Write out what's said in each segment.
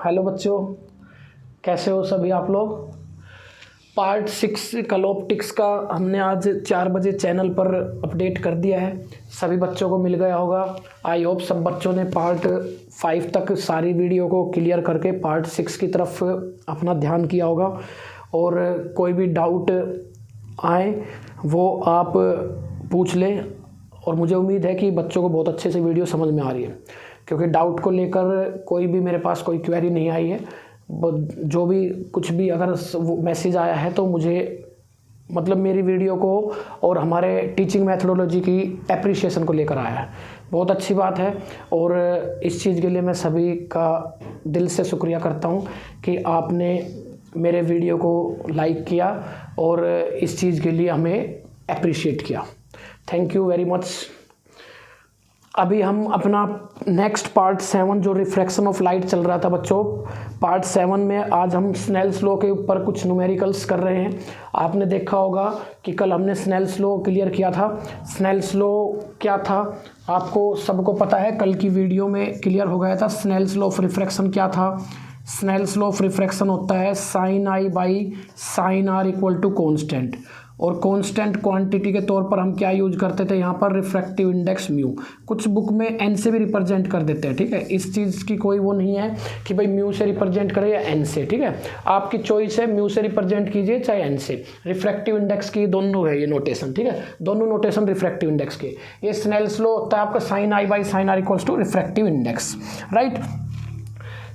Hello बच्चों, कैसे हो सभी आप लोग। पार्ट 6 कलोप्टिक्स का हमने आज 4 बजे चैनल पर अपडेट कर दिया है। सभी बच्चों को मिल गया होगा। आई होप सब बच्चों ने पार्ट 5 तक सारी वीडियो को क्लियर करके पार्ट 6 की तरफ अपना ध्यान किया होगा। और कोई भी डाउट आए वो आप पूछ लें। और मुझे उम्मीद है कि बच्चों को बहुत अच्छे से वीडियो समझ में आ रही है, क्योंकि डाउट को लेकर कोई भी मेरे पास कोई क्वेरी नहीं आई है। जो भी कुछ भी अगर मैसेज आया है तो मुझे मतलब मेरी वीडियो को और हमारे टीचिंग मेथडोलॉजी की एप्रिसिएशन को लेकर आया है। बहुत अच्छी बात है और इस चीज़ के लिए मैं सभी का दिल से शुक्रिया करता हूँ कि आपने मेरे वीडियो को लाइक किया और इस चीज़ के लिए हमें एप्रिशिएट किया। Thank you very much. अभी हम अपना नेक्स्ट पार्ट 7 जो रिफ्रैक्शन ऑफ लाइट चल रहा था बच्चों, पार्ट 7 में आज हम स्नेल्स लॉ के ऊपर कुछ न्यूमेरिकल्स कर रहे हैं। आपने देखा होगा कि कल हमने स्नेल्स लॉ क्लियर किया था। स्नेल्स लॉ क्या था आपको सबको पता है, कल की वीडियो में क्लियर हो गया था। स्नेल्स लॉ ऑफ रिफ्रैक्शन क्या था? स्नेल्स लॉ ऑफ रिफ्रैक्शन होता है sine I by sine are equal to constant. और कांस्टेंट क्वांटिटी के तौर पर हम क्या यूज करते थे यहाँ पर? Refractive index mu. कुछ बुक में एन से भी रिप्रेजेंट कर देते हैं, ठीक है। इस चीज़ की कोई वो नहीं है कि भाई म्यू से रिप्रेजेंट करें या एन से, ठीक है। आपकी चॉइस है, म्यू से रिप्रेजेंट कीजिए चाहे एन से। रिफ्रैक्टिव इंडेक्स की दोनों है ये नोटेशन, ठीक है। दोनों नोटेशन रिफ्रैक्टिव इंडेक्स के। ये स्नेल्स लॉ होता है आपका sine I by sine r equals to refractive index, right.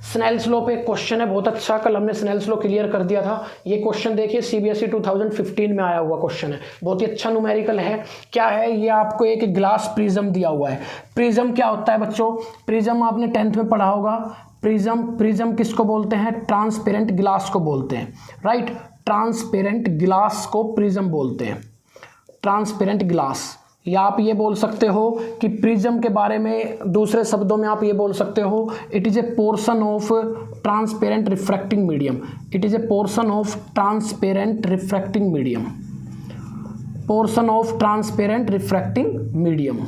Snell's law पे एक क्वेश्चन है बहुत अच्छा, कल हमने स्नेल्स लॉ क्लियर कर दिया था। ये क्वेश्चन देखिए सीबीएसई 2015 में आया हुआ क्वेश्चन है, बहुत ही अच्छा न्यूमेरिकल है। क्या है ये? आपको एक ग्लास प्रिज्म दिया हुआ है। प्रिज्म क्या होता है बच्चों? प्रिज्म आपने 10th में पढ़ा होगा। प्रिज्म किसको बोलते हैं? ट्रांसपेरेंट ग्लास को बोलते हैं, राइट। ट्रांसपेरेंट ग्लास को प्रिज्म बोलते हैं, ट्रांसपेरेंट ग्लास। या आप ये बोल सकते हो कि प्रिज्म के बारे में दूसरे शब्दों में आप ये बोल सकते हो, it is a portion of transparent refracting medium. It is a portion of transparent refracting medium, portion of transparent refracting medium,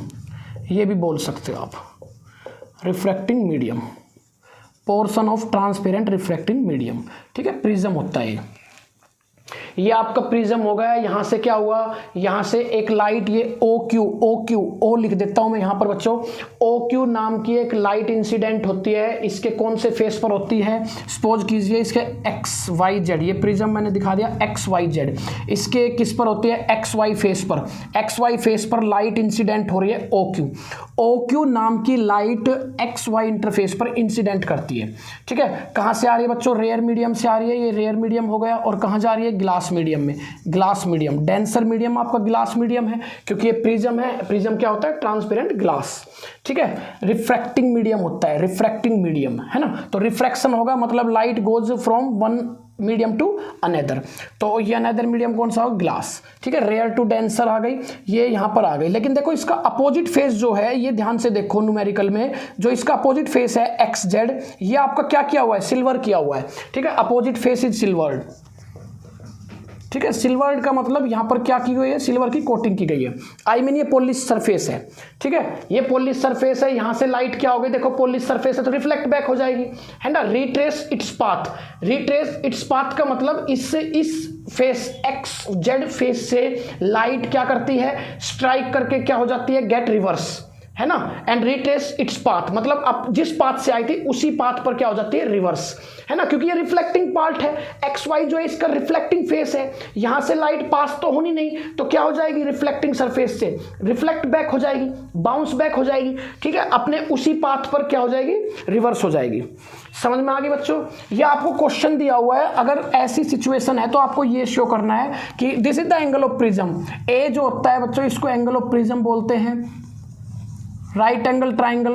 ये भी बोल सकते हो आप। Refracting medium, portion of transparent refracting medium, ठीक है। प्रिज्म होता है ये आपका प्रिज्म हो गया। यहां से क्या हुआ? यहां से एक लाइट, ये ओ लिख देता हूं मैं यहां पर बच्चों। OQ नाम की एक लाइट इंसिडेंट होती है। इसके कौन से फेस पर होती है? सपोज कीजिए इसके XYZ, ये प्रिज्म मैंने दिखा दिया XYZ। इसके किस पर होती है? XY फेस पर। XY फेस पर लाइट इंसिडेंट हो रही है OQ नाम की लाइट XY इंटरफेस पर इंसिडेंट करती है, ठीक है। कहां से आ रही है बच्चों? रेयर मीडियम से आ रही है। ये रेयर मीडियम हो गया। और कहां जा रही है? ग्लास मीडियम में। ग्लास मीडियम, डेंसर मीडियम आपका ग्लास मीडियम है, क्योंकि ये प्रिज्म है। प्रिज्म क्या होता है? ट्रांसपेरेंट ग्लास, ठीक है। रिफ्रैक्टिंग मीडियम होता है, रिफ्रैक्टिंग मीडियम है ना। तो रिफ्रैक्शन होगा मतलब light goes from one medium to another. तो ये अनदर मीडियम कौन सा हो? ग्लास, ठीक है। रेयर टू डेंसर आ गई, ये यहां पर आ गई। लेकिन देखो इसका अपोजिट फेस जो है, ये ध्यान से देखो न्यूमेरिकल में, जो इसका अपोजिट फेस है XZ, ये आपका क्या किया हुआ है? सिल्वर किया हुआ है, ठीक है। अपोजिट फेस इज सिल्वर्ड, ठीक है। सिल्वर का मतलब यहां पर क्या की गई है? सिल्वर की कोटिंग की गई है। आई मीन ये पॉलिश सरफेस है, ठीक है। ये पॉलिश सरफेस है। यहां से लाइट क्या हो गई? देखो पॉलिश सरफेस है तो रिफ्लेक्ट बैक हो जाएगी, है ना। Retrace its path. Retrace its path का मतलब इससे इस फेस XZ फेस से लाइट क्या करती है? स्ट्राइक करके क्या हो जाती है? गेट रिवर्स, है ना। एंड रिट्रेस इट्स पाथ मतलब अब जिस पाथ से आई थी उसी पाथ पर क्या हो जाती है? रिवर्स, है ना। क्योंकि ये रिफ्लेक्टिंग पार्ट है। XY जो है इसका रिफ्लेक्टिंग फेस है। यहां से लाइट पास तो होनी नहीं, तो क्या हो जाएगी? रिफ्लेक्टिंग सरफेस से रिफ्लेक्ट बैक हो जाएगी, बाउंस बैक हो जाएगी, ठीक है। अपने उसी पाथ पर क्या हो जाएगी? रिवर्स हो जाएगी। समझ में आ गई बच्चों? ये आपको क्वेश्चन दिया हुआ है। अगर ऐसी सिचुएशन है तो आपको ये शो करना है कि this is the angle of prism. A जो होता है बच्चों, इसको एंगल ऑफ प्रिज्म बोलते हैं। राइट एंगल ट्राइंगल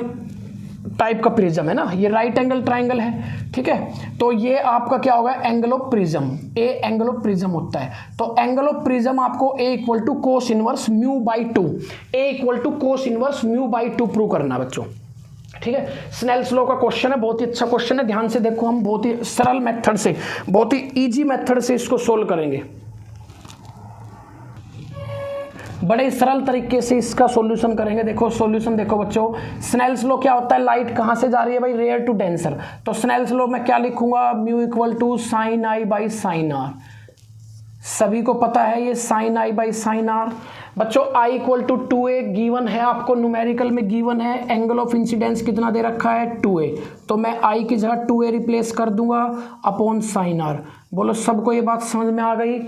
टाइप का प्रिज्म है ना, ये राइट एंगल ट्राइंगल है, ठीक है। तो ये आपका क्या होगा? Angle of prism. A angle of prism होता है। तो एंगल ऑफ प्रिज्म आपको A equal to cos inverse mu by 2, A equal to cos inverse mu by 2 prove करना बच्चों, ठीक है। स्नेल्स लॉ का क्वेश्चन है, बहुत ही अच्छा क्वेश्चन है। ध्यान से देखो, हम बहुत ही सरल मेथड से, बहुत ही इजी मेथड से इसको सोल्व करेंगे। बड़े सरल तरीके से इसका सॉल्यूशन करेंगे। देखो सॉल्यूशन देखो बच्चों, स्नेल्स लॉ क्या होता है, लाइट कहाँ से जा रही है भाई, रेयर टू डेंसर। तो स्नेल्स लॉ में क्या लिखूंगा, mu equal to sine I by sine r. सभी को पता है ये sine I by sine r. बच्चों i equal to 2a given है, आपको न्यूमेरिकल में गिवन है। एंगल ऑफ इंसिडेंस कितना दे रखा है 2a, तो मैं आई की जगह 2a रिप्लेस कर दूंगा अपॉन साइन आर। बोलो सबको ये बात समझ में आ गई,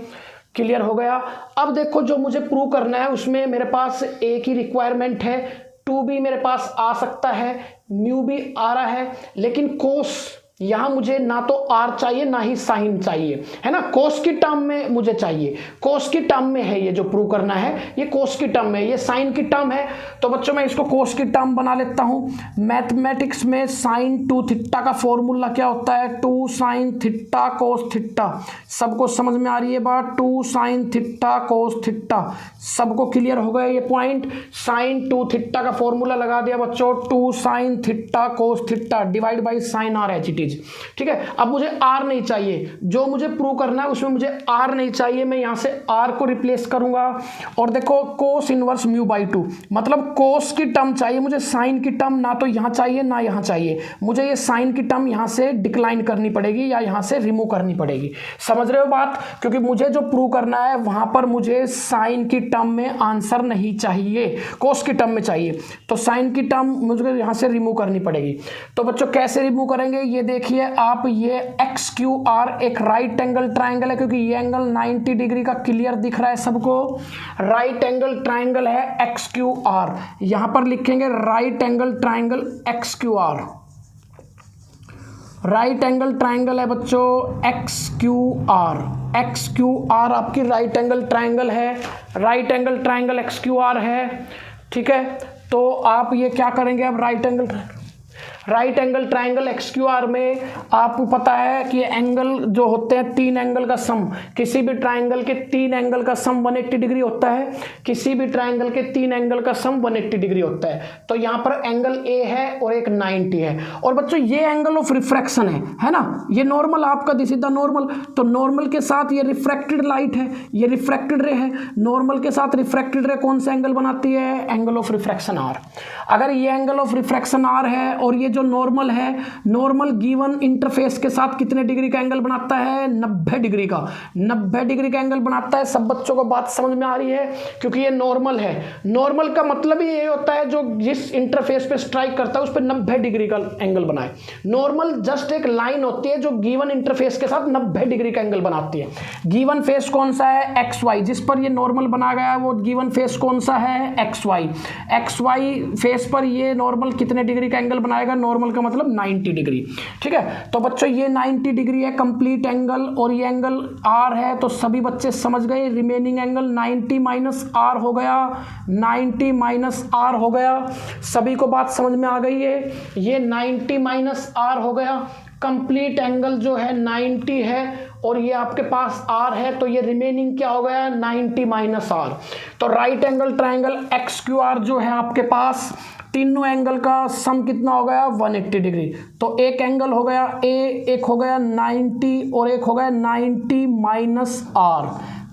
क्लियर हो गया। अब देखो जो मुझे प्रूव करना है उसमें मेरे पास एक ही रिक्वायरमेंट है, 2b मेरे पास आ सकता है, म्यू भी आ रहा है, लेकिन कोस यहां मुझे ना तो आर चाहिए ना ही साइन चाहिए, है ना। कोस की टर्म में मुझे चाहिए, कोस की टर्म में है ये जो प्रूव करना है, ये कोस की टर्म में, ये साइन की टर्म है। तो बच्चों मैं इसको कोस की टर्म बना लेता हूं। मैथमेटिक्स में साइन 2 थीटा का फॉर्मूला क्या होता है, 2 साइन थीटा कोस थीटा। सबको समझ में आ रही है बात, 2 साइन थीटा कोस थीटा। सबको क्लियर हो गया ये पॉइंट। साइन 2 थीटा का फॉर्मूला लगा दिया बच्चों, 2 sine theta cos theta divide by sine R H it is. ठीक है, अब मुझे आर नहीं चाहिए, जो मुझे प्रूव करना है उसमें मुझे आर नहीं चाहिए, मैं यहां से आर को रिप्लेस करूंगा। और देखो कोस इनवर्स म्यू बाई 2, मतलब कोस की टर्म चाहिए मुझे, साइन की टर्म ना तो यहां चाहिए ना यहां चाहिए। मुझे ये साइन की टर्म यहां से डिक्लाइन करनी पड़ेगी या यहां से रिमूव करनी पड़ेगी। समझ रहे हो बात, क्योंकि मुझे जो प्रूव करना है वहां पर मुझे साइन की टर्म में आंसर नहीं चाहिए, कोस की टर्म में चाहिए। तो साइन की टर्म मुझे यहां से रिमूव करनी पड़ेगी। तो बच्चों कैसे रिमूव करेंगे, ये देखिए आप, ये एक्स क्यू आर एक राइट एंगल ट्राइंगल है, क्योंकि ये एंगल 90 डिग्री का क्लियर दिख रहा है सबको। राइट एंगल ट्राइंगल है एक्स क्यू आर, यहां पर लिखेंगे right angle triangle x Q R. Right angle triangle है बच्चों x Q R. X Q R आपकी राइट एंगल ट्राइंगल है, right angle triangle x Q R है। ठीक है, तो आप ये क्या करेंगे, अब right angle triangle x Q R में आपको पता है कि एंगल जो होते हैं 3 एंगल का सम, किसी भी ट्राइंगल के 3 एंगल का सम 180 डिग्री होता है, किसी भी ट्राइंगल के 3 एंगल का सम 180 डिग्री होता है। तो यहाँ पर एंगल ए है और एक 90 है। और बच्चों ये एंगल ऑफ रिफ्रैक्शन है ना, ये नॉर्मल आपका दिस इज द नॉर्मल। तो नॉर्मल के साथ ये रिफ्रैक्टेड लाइट है, ये रिफ्रैक्टेड रे है। नॉर्मल के साथ रिफ्रैक्टेड रे कौन सा एंगल बनाती है, एंगल ऑफ रिफ्रैक्शन आर। अगर ये एंगल ऑफ रिफ्रैक्शन आर है और ये जो नॉर्मल है, नॉर्मल गिवन इंटरफेस के साथ कितने डिग्री का एंगल बनाता है, 90 डिग्री का। 90 डिग्री का एंगल बनाता है। सब बच्चों को बात समझ में आ रही है, क्योंकि ये नॉर्मल है। नॉर्मल का मतलब ही ये होता है जो जिस इंटरफेस पे स्ट्राइक करता है उस पर 90 डिग्री का एंगल बनाए। नॉर्मल जस्ट एक लाइन होती है जो गिवन इंटरफेस के साथ 90 डिग्री का एंगल बनाती है। गिवन फेस कौन सा है, एक्स वाई, जिस पर ये नॉर्मल बना गया है वो गिवन फेस कौन सा है, X Y. X Y face पर ये नॉर्मल कितने डिग्री का एंगल बनाएगा, नॉर्मल का मतलब 90 डिग्री। ठीक है, तो बच्चों ये 90 डिग्री है कंप्लीट एंगल, और ये एंगल आर है। तो सभी बच्चे समझ गए, रिमेनिंग एंगल 90 माइनस आर हो गया, 90 माइनस आर हो गया। सभी को बात समझ में आ गई है, ये 90 माइनस आर हो गया। कंप्लीट एंगल जो है 90 है और ये आपके पास आर है, तो ये रिमेनिंग क्या हो गया, 90 माइनस आर। तो right angle triangle x Q R जो है आपके पास, तीनों एंगल का सम कितना हो गया, 180 डिग्री। तो एक एंगल हो गया ए, एक हो गया 90 और एक हो गया 90 माइनस आर।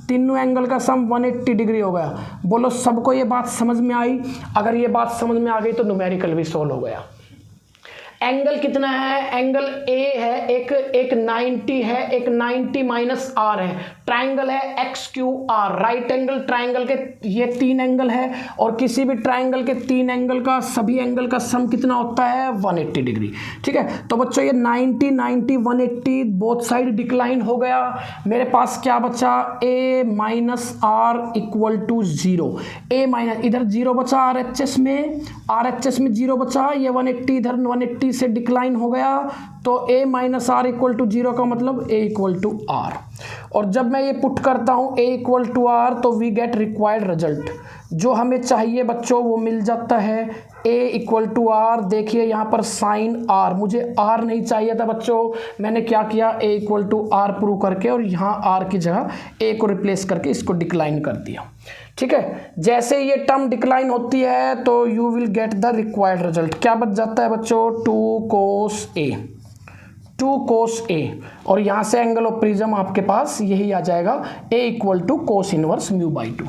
तीनों एंगल का सम 180 डिग्री हो गया। बोलो सबको ये बात समझ में आई? अगर ये बात समझ में आ गई तो न्यूमेरिकल भी सोल्व हो गया। एंगल कितना है, एंगल ए है, एक 90 है, एक 90 माइनस आर है। ट्राइंगल है x Q R. Right angle triangle के ये 3 एंगल है, और किसी भी ट्राइंगल के 3 एंगल का सभी एंगल का सम कितना होता है, 180 डिग्री। ठीक है, तो बच्चों ये 90 90 180 बोथ साइड डिक्लाइन हो गया। मेरे पास क्या बचा, A minus are equal to 0। A minus, इधर 0 बचा आर एच एस में, आर एच एस में 0 बचा, ये 180 इधर 180 से डिक्लाइन हो गया। तो a minus are equal to 0 का मतलब a इक्वल टू आर। और जब मैं ये पुट करता हूं a इक्वल टू आर, तो वी गेट रिक्वायर्ड रिजल्ट। जो हमें चाहिए बच्चों वो मिल जाता है, a इक्वल टू आर। देखिए यहाँ पर साइन आर, मुझे r नहीं चाहिए था बच्चों, मैंने क्या किया, a equal to r prove करके और यहाँ r की जगह a को रिप्लेस करके इसको डिक्लाइन कर दिया। ठीक है, जैसे ये टर्म डिक्लाइन होती है तो you will get the required result. क्या बच जाता है बच्चों, 2 कोस a, 2 कोस a, और यहाँ से एंगल ऑफ प्रिज्म आपके पास यही आ जाएगा, a equal to cos inverse mu by 2।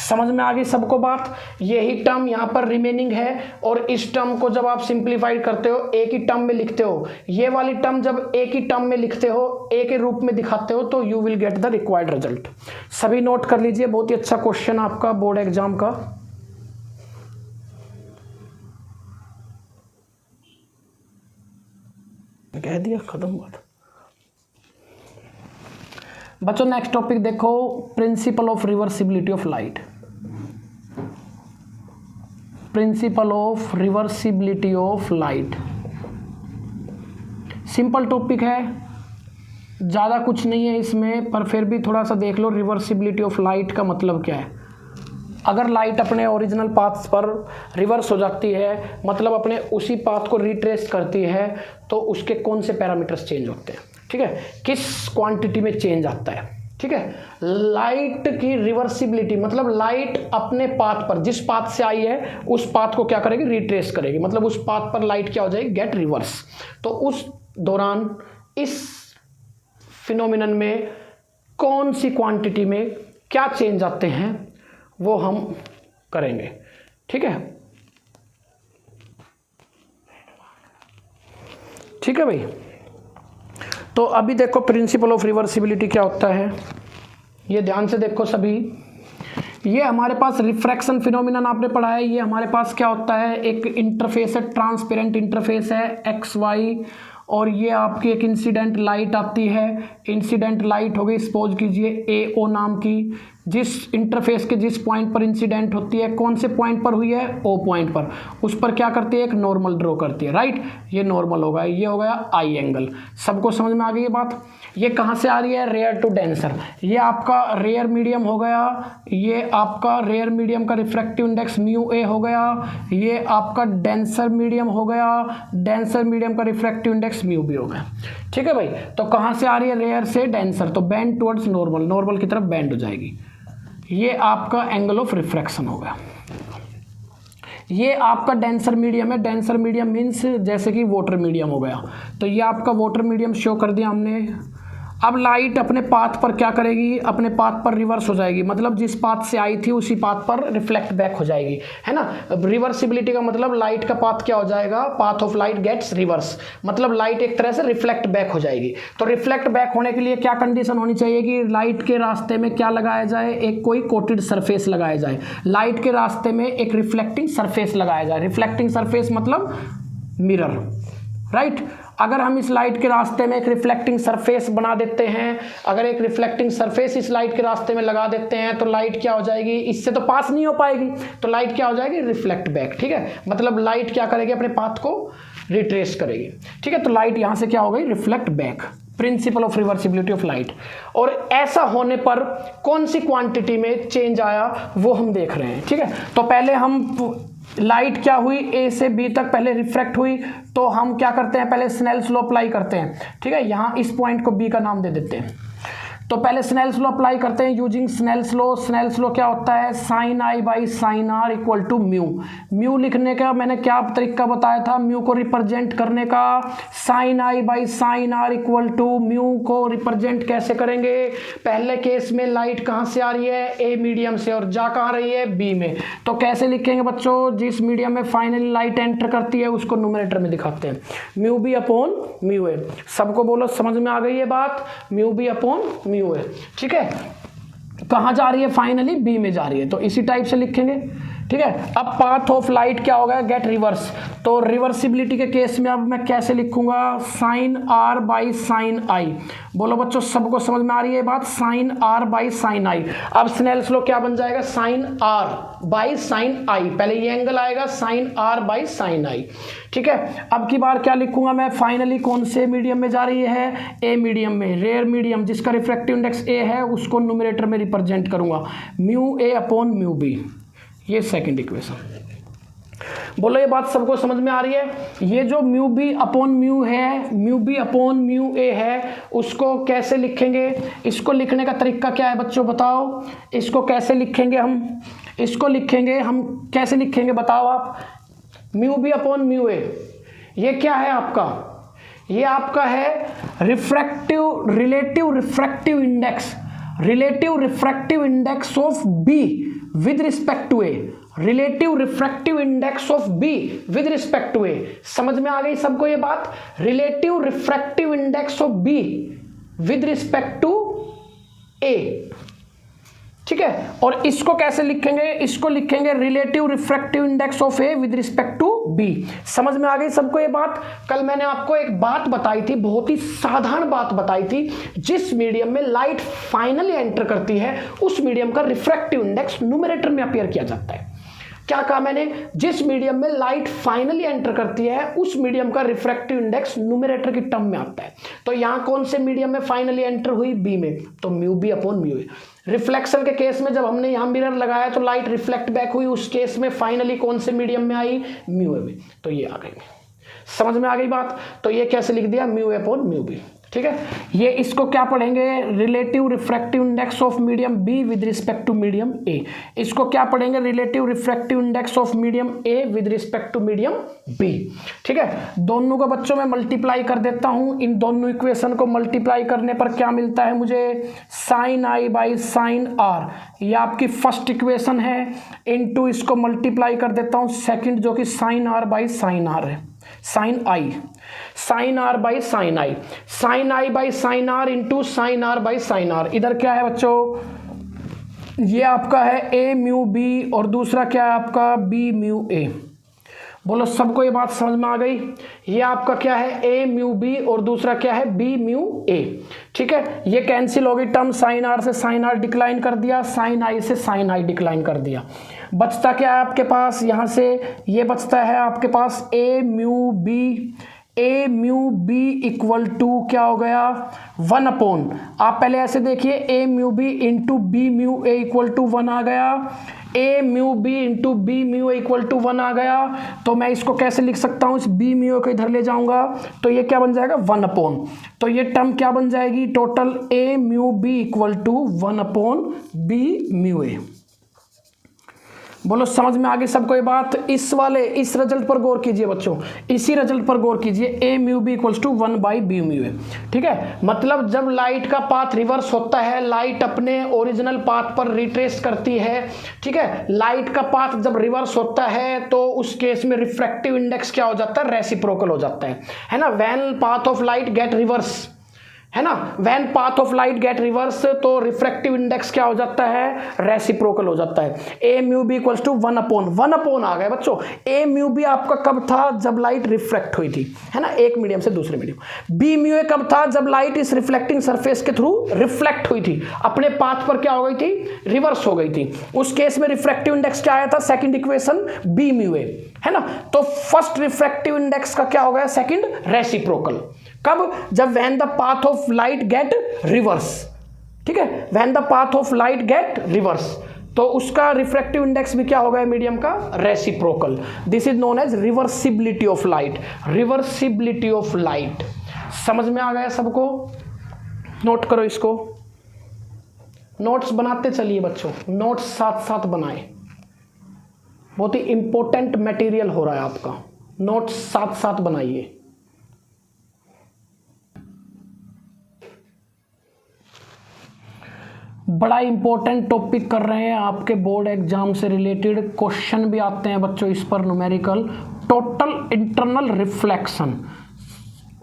समझ में आ गई सबको बात। यही टर्म यहाँ पर रिमेनिंग है और इस टर्म को जब आप सिंप्लीफाइड करते हो, एक ही टर्म में लिखते हो, ये वाली टर्म जब एक ही टर्म में लिखते हो, ए के रूप में दिखाते हो, तो you will get the required result. सभी नोट कर लीजिए, बहुत ही अच्छा क्वेश्चन आपका बोर्ड एग्जाम का। कह दिया, खत्म बात। बच्चों नेक्स्ट टॉपिक देखो, principle of reversibility of light. Principle of reversibility of light simple topic है, ज़्यादा कुछ नहीं है इसमें, पर फिर भी थोड़ा सा देख लो। रिवर्सिबिलिटी ऑफ लाइट का मतलब क्या है? अगर लाइट अपने ओरिजिनल पाथ पर रिवर्स हो जाती है, मतलब अपने उसी पाथ को रिट्रेस करती है, तो उसके कौन से पैरामीटर्स चेंज होते हैं, ठीक है, किस क्वांटिटी में चेंज आता है, ठीक है। लाइट की रिवर्सिबिलिटी मतलब लाइट अपने पाथ पर, जिस पाथ से आई है उस पाथ को क्या करेगी, रिट्रेस करेगी, मतलब उस पाथ पर लाइट क्या हो जाएगी, गेट रिवर्स। तो उस दौरान इस फिनोमिनन में कौन सी क्वांटिटी में क्या चेंज आते हैं वो हम करेंगे, ठीक है। ठीक है भाई, तो अभी देखो प्रिंसिपल ऑफ रिवर्सिबिलिटी क्या होता है, ये ध्यान से देखो सभी। ये हमारे पास रिफ्रैक्शन फिनोमिनन आपने पढ़ा है। ये हमारे पास क्या होता है, एक इंटरफेस है, ट्रांसपेरेंट इंटरफेस है एक्स वाई, और ये आपकी एक इंसिडेंट लाइट आती है। इंसिडेंट लाइट हो गई, सपोज कीजिए ए ओ नाम की, जिस इंटरफेस के जिस पॉइंट पर इंसिडेंट होती है, कौन से पॉइंट पर हुई है, ओ पॉइंट पर, उस पर क्या करती है, एक नॉर्मल ड्रॉ करती है, राइट। ये नॉर्मल होगा, ये हो गया आई एंगल। सबको समझ में आ गई ये बात। ये कहाँ से आ रही है, रेयर टू डेंसर। ये आपका रेयर मीडियम हो गया, ये आपका रेयर मीडियम का रिफ्रैक्टिव इंडेक्स म्यू ए हो गया, ये आपका डेंसर मीडियम हो गया, डेंसर मीडियम का रिफ्रैक्टिव इंडेक्स म्यू बी हो गया, ठीक है भाई। तो कहाँ से आ रही है, रेयर से डेंसर, तो बेंड टुवर्ड्स नॉर्मल, नॉर्मल की तरफ बेंड हो जाएगी। ये आपका एंगल ऑफ रिफ्रैक्शन हो गया। ये आपका डेंसर मीडियम है, डेंसर मीडियम मीन्स जैसे कि वाटर मीडियम हो गया, तो ये आपका वाटर मीडियम शो कर दिया हमने। अब लाइट अपने पाथ पर क्या करेगी, अपने पाथ पर रिवर्स हो जाएगी, मतलब जिस पाथ से आई थी उसी पाथ पर रिफ्लेक्ट बैक हो जाएगी, है ना। रिवर्सिबिलिटी का मतलब लाइट का पाथ क्या हो जाएगा, path of light gets reverse, मतलब लाइट एक तरह से रिफ्लेक्ट बैक हो जाएगी। तो रिफ्लेक्ट बैक होने के लिए क्या कंडीशन होनी चाहिए कि लाइट के रास्ते में क्या लगाया जाए, एक कोई कोटेड सरफेस लगाया जाए। लाइट के रास्ते में एक रिफ्लेक्टिंग सरफेस लगाया जाए। रिफ्लेक्टिंग सरफेस मतलब मिरर, राइट। अगर हम इस लाइट के रास्ते में एक रिफ्लेक्टिंग सरफेस बना देते हैं, अगर एक रिफ्लेक्टिंग सरफेस इस लाइट के रास्ते में लगा देते हैं, तो लाइट क्या हो जाएगी, इससे तो पास नहीं हो पाएगी, तो लाइट क्या हो जाएगी, रिफ्लेक्ट बैक, ठीक है। मतलब लाइट क्या करेगी, अपने पाथ को रिट्रेस करेगी, ठीक है। तो लाइट यहां से क्या हो गई, reflect back. Principle of reversibility of light. और ऐसा होने पर कौन सी क्वांटिटी में चेंज आया वो हम देख रहे हैं, ठीक है। तो पहले हम लाइट क्या हुई, ए से बी तक पहले रिफ्रैक्ट हुई, तो हम क्या करते हैं, पहले स्नेल्स लॉ अप्लाई करते हैं, ठीक है। यहां इस पॉइंट को बी का नाम दे देते हैं। तो पहले स्नेल्स लॉ अप्लाई करते हैं using Snell's law. Snell's law क्या होता है, sine I by sine are equal to mu. Mu लिखने का मैंने क्या तरीका बताया था, म्यू को रिप्रेजेंट करने का, sine I by sine are equal to mu को रिप्रेजेंट कैसे करेंगे। पहले केस में लाइट कहाँ से आ रही है, ए मीडियम से, और जा कहाँ रही है, बी में। तो कैसे लिखेंगे बच्चों, जिस मीडियम में फाइनली लाइट एंटर करती है उसको न्यूमरेटर में दिखाते हैं, म्यू बी अपॉन म्यू ए। सबको बोलो समझ में आ गई ये बात, mu B upon mu A, ठीक है। कहां जा रही है, फाइनली बी में जा रही है, तो इसी टाइप से लिखेंगे, ठीक है। अब पाथ ऑफ लाइट क्या होगा, गेट रिवर्स। तो रिवर्सिबिलिटी के केस में अब मैं कैसे लिखूंगा, साइन आर बाई साइन आई। बोलो बच्चों सबको समझ में आ रही है बात, साइन आर बाई साइन आई। अब स्नेल्स लॉ क्या बन जाएगा, साइन आर बाई साइन आई, पहले ये एंगल आएगा साइन आर बाई साइन आई, ठीक है। अब की बार क्या लिखूंगा मैं, फाइनली कौन से मीडियम में जा रही है, ए मीडियम में, रेयर मीडियम जिसका रिफ्रैक्टिव इंडेक्स ए है उसको न्यूमरेटर में रिप्रेजेंट करूंगा, mu A upon mu B. ये सेकंड इक्वेशन। बोलो ये बात सबको समझ में आ रही है। ये जो म्यू बी अपॉन म्यू है, म्यू बी अपॉन म्यू ए है, उसको कैसे लिखेंगे, इसको लिखने का तरीका क्या है बच्चों बताओ, इसको कैसे लिखेंगे हम, इसको लिखेंगे हम कैसे लिखेंगे बताओ आप, mu B upon mu A. ये क्या है आपका, ये आपका है relative refractive index, relative refractive index of B with respect to A, relative refractive index of B with respect to A. समझ में आ गई सबको ये बात? Relative refractive index of B with respect to A, ठीक है। और इसको कैसे लिखेंगे? इसको लिखेंगे relative refractive index of A with respect to B. समझ में आ गई सबको ये बात? कल मैंने आपको एक बात बताई थी, बहुत ही साधारण बात बताई थी, जिस मीडियम में लाइट फाइनली एंटर करती है उस मीडियम का रिफ्रैक्टिव इंडेक्स न्यूमरेटर में अपीयर किया जाता है। क्या कहा मैंने? जिस मीडियम में लाइट फाइनली एंटर करती है उस मीडियम का रिफ्रैक्टिव इंडेक्स न्यूमरेटर की टर्म में आता है। तो यहां कौन से मीडियम में फाइनली एंटर हुई? बी में, तो म्यू बी अपॉन म्यू ए। रिफ्लेक्शन के केस में जब हमने यहां मिरर लगाया तो लाइट रिफ्लेक्ट बैक हुई, उस केस में फाइनली कौन से मीडियम में आई? म्यू ए में। तो ये आ गई, समझ में आ गई बात? तो ये कैसे लिख दिया? Mu A upon mu B, ठीक है। ये इसको क्या पढ़ेंगे? Relative refractive index of medium B with respect to medium A. इसको क्या पढ़ेंगे? Relative refractive index of medium A with respect to medium B, ठीक है। दोनों को बच्चों में मल्टीप्लाई कर देता हूं। इन दोनों इक्वेशन को मल्टीप्लाई करने पर क्या मिलता है मुझे? Sine I by sine R, ये आपकी फर्स्ट इक्वेशन है। इनटू इसको मल्टीप्लाई कर देता हूं सेकंड, जो कि sine R by sine R है, sine I, sine R by sine I, sine I by sine R into sine R by sine R. इधर क्या है बच्चों? ये आपका है ए म्यू बी और दूसरा क्या है आपका? B mu A. बोलो सबको ये बात समझ में आ गई? ये आपका क्या है? ए म्यू बी और दूसरा क्या है? बी म्यू ए, ठीक है। ये कैंसिल हो गई टर्म, साइन आर से साइन आर डिक्लाइन कर दिया, साइन आई से साइन आई डिक्लाइन कर दिया। बचता क्या है आपके पास? यहां से ये बचता है आपके पास A mu B, A mu B equal to क्या हो गया? 1 अपॉन, आप पहले ऐसे देखिए, A mu B into B mu A equal to 1 आ गया, A mu B into B mu equal to 1 आ गया। तो मैं इसको कैसे लिख सकता हूं? इस बी म्यू को इधर ले जाऊंगा तो ये क्या बन जाएगा? 1 अपॉन, तो ये टर्म क्या बन जाएगी? Total A mu B equal to 1 upon B mu A. बोलो समझ में आ गई सबको ये बात? इस रिजल्ट पर गौर कीजिए बच्चों, इसी रिजल्ट पर गौर कीजिए, A mu B equals to 1 by B mu A, ठीक है। मतलब जब लाइट का पाथ रिवर्स होता है, लाइट अपने ओरिजिनल पाथ पर रिट्रेस करती है, ठीक है। लाइट का पाथ जब रिवर्स होता है तो उस केस में रिफ्रैक्टिव इंडेक्स क्या हो जाता है? रेसिप्रोकल हो जाता है ना। When path of light get reverse, है ना, when path of light get reverse, तो रिफ्रैक्टिव इंडेक्स क्या हो जाता है? रेसिप्रोकल हो जाता है। A mu B equals to 1 upon आ गया बच्चों। ए म्यू बी आपका कब था? जब लाइट रिफ्लेक्ट हुई थी, है ना, एक मीडियम से दूसरे मीडियम। बी म्यू ए कब था? जब लाइट इस रिफ्लेक्टिंग सरफेस के थ्रू रिफ्लेक्ट हुई थी, अपने पाथ पर क्या हो गई थी? रिवर्स हो गई थी। उस केस में रिफ्रैक्टिव इंडेक्स क्या आया था? सेकंड इक्वेशन बी म्यू ए, है ना। तो फर्स्ट रिफ्रैक्टिव इंडेक्स का क्या हो गया? Second reciprocal. कब? जब when the path of light get reverse, ठीक है, when the path of light get reverse, तो उसका रिफ्रैक्टिव इंडेक्स भी क्या हो गया? मीडियम का reciprocal. This is known as reversibility of light, reversibility of light. समझ में आ गया सबको? नोट करो इसको, नोट्स बनाते चलिए बच्चों, नोट्स साथ साथ बनाए, बहुत ही इंपॉर्टेंट मटेरियल हो रहा है आपका, नोट्स साथ साथ बनाइए। बड़ा इंपॉर्टेंट टॉपिक कर रहे हैं, आपके बोर्ड एग्जाम से रिलेटेड क्वेश्चन भी आते हैं बच्चों इस पर, numerical. Total internal reflection,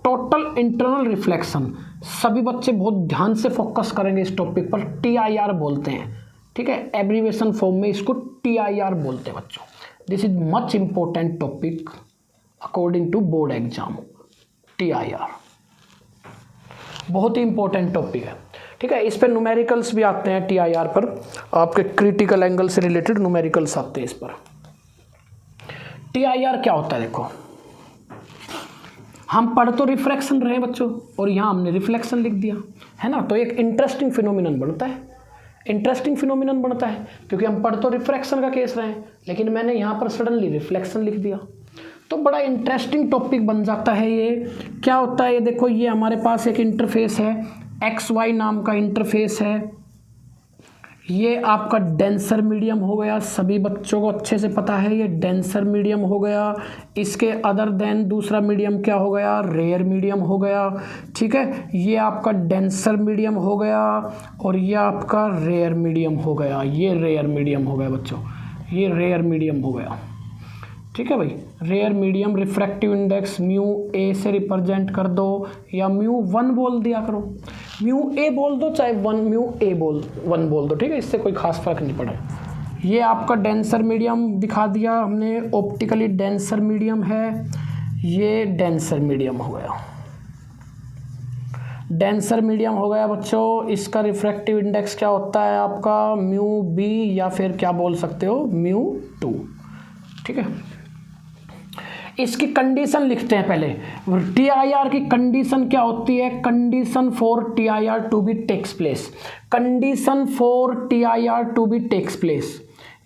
total internal reflection, सभी बच्चे बहुत ध्यान से फोकस करेंगे इस टॉपिक पर। TIR बोलते हैं, ठीक है, एब्रीवेशन फॉर्म में इसको TIR बोलते हैं बच्चों। This is much important topic according to board exam. TIR बहुत ही इंपॉर्टेंट टॉपिक है, ठीक है। इस पर न्यूमेरिकल्स भी आते हैं TIR पर, आपके क्रिटिकल एंगल से रिलेटेड न्यूमेरिकल्स आते हैं इस पर। TIR क्या होता है? देखो, हम पढ़ तो रिफ्रैक्शन रहे बच्चों, और यहाँ हमने रिफ्लेक्शन लिख दिया, है ना। तो एक इंटरेस्टिंग फिनोमिनन बनता है, इंटरेस्टिंग फिनोमिनन बनता है, क्योंकि हम पढ़ तो रिफ्रैक्शन का केस रहे हैं, लेकिन मैंने यहाँ पर सडनली रिफ्लेक्शन लिख दिया, तो बड़ा इंटरेस्टिंग टॉपिक बन जाता है ये। क्या होता है ये देखो, ये हमारे पास एक इंटरफेस है, XY नाम का इंटरफेस है, ये आपका डेंसर मीडियम हो गया, सभी बच्चों को अच्छे से पता है ये डेंसर मीडियम हो गया। इसके अदर देन दूसरा मीडियम क्या हो गया, रेयर मीडियम हो गया। ठीक है, ये आपका डेंसर मीडियम हो गया और ये आपका रेयर मीडियम हो गया। ये रेयर मीडियम हो गया बच्चों, ये रेयर मीडियम हो गया। ठीक है भाई, rare medium refractive index mu A से रिप्रेजेंट कर दो या म्यू 1 बोल दिया करो, म्यू ए बोल दो चाहे म्यू ए 1 बोल दो। ठीक है, इससे कोई खास फर्क नहीं पड़ा। ये आपका डेंसर मीडियम दिखा दिया हमने, ऑप्टिकली डेंसर मीडियम है, ये डेंसर मीडियम हो गया। डेंसर मीडियम हो गया बच्चों। इसका रिफ्रैक्टिव इंडेक्स क्या होता है आपका, म्यू बी या फिर क्या बोल सकते हो म्यू 2। ठीक है, इसकी कंडीशन लिखते हैं पहले। TIR की कंडीशन क्या होती है, condition for TIR to be takes place, condition for TIR to be takes place.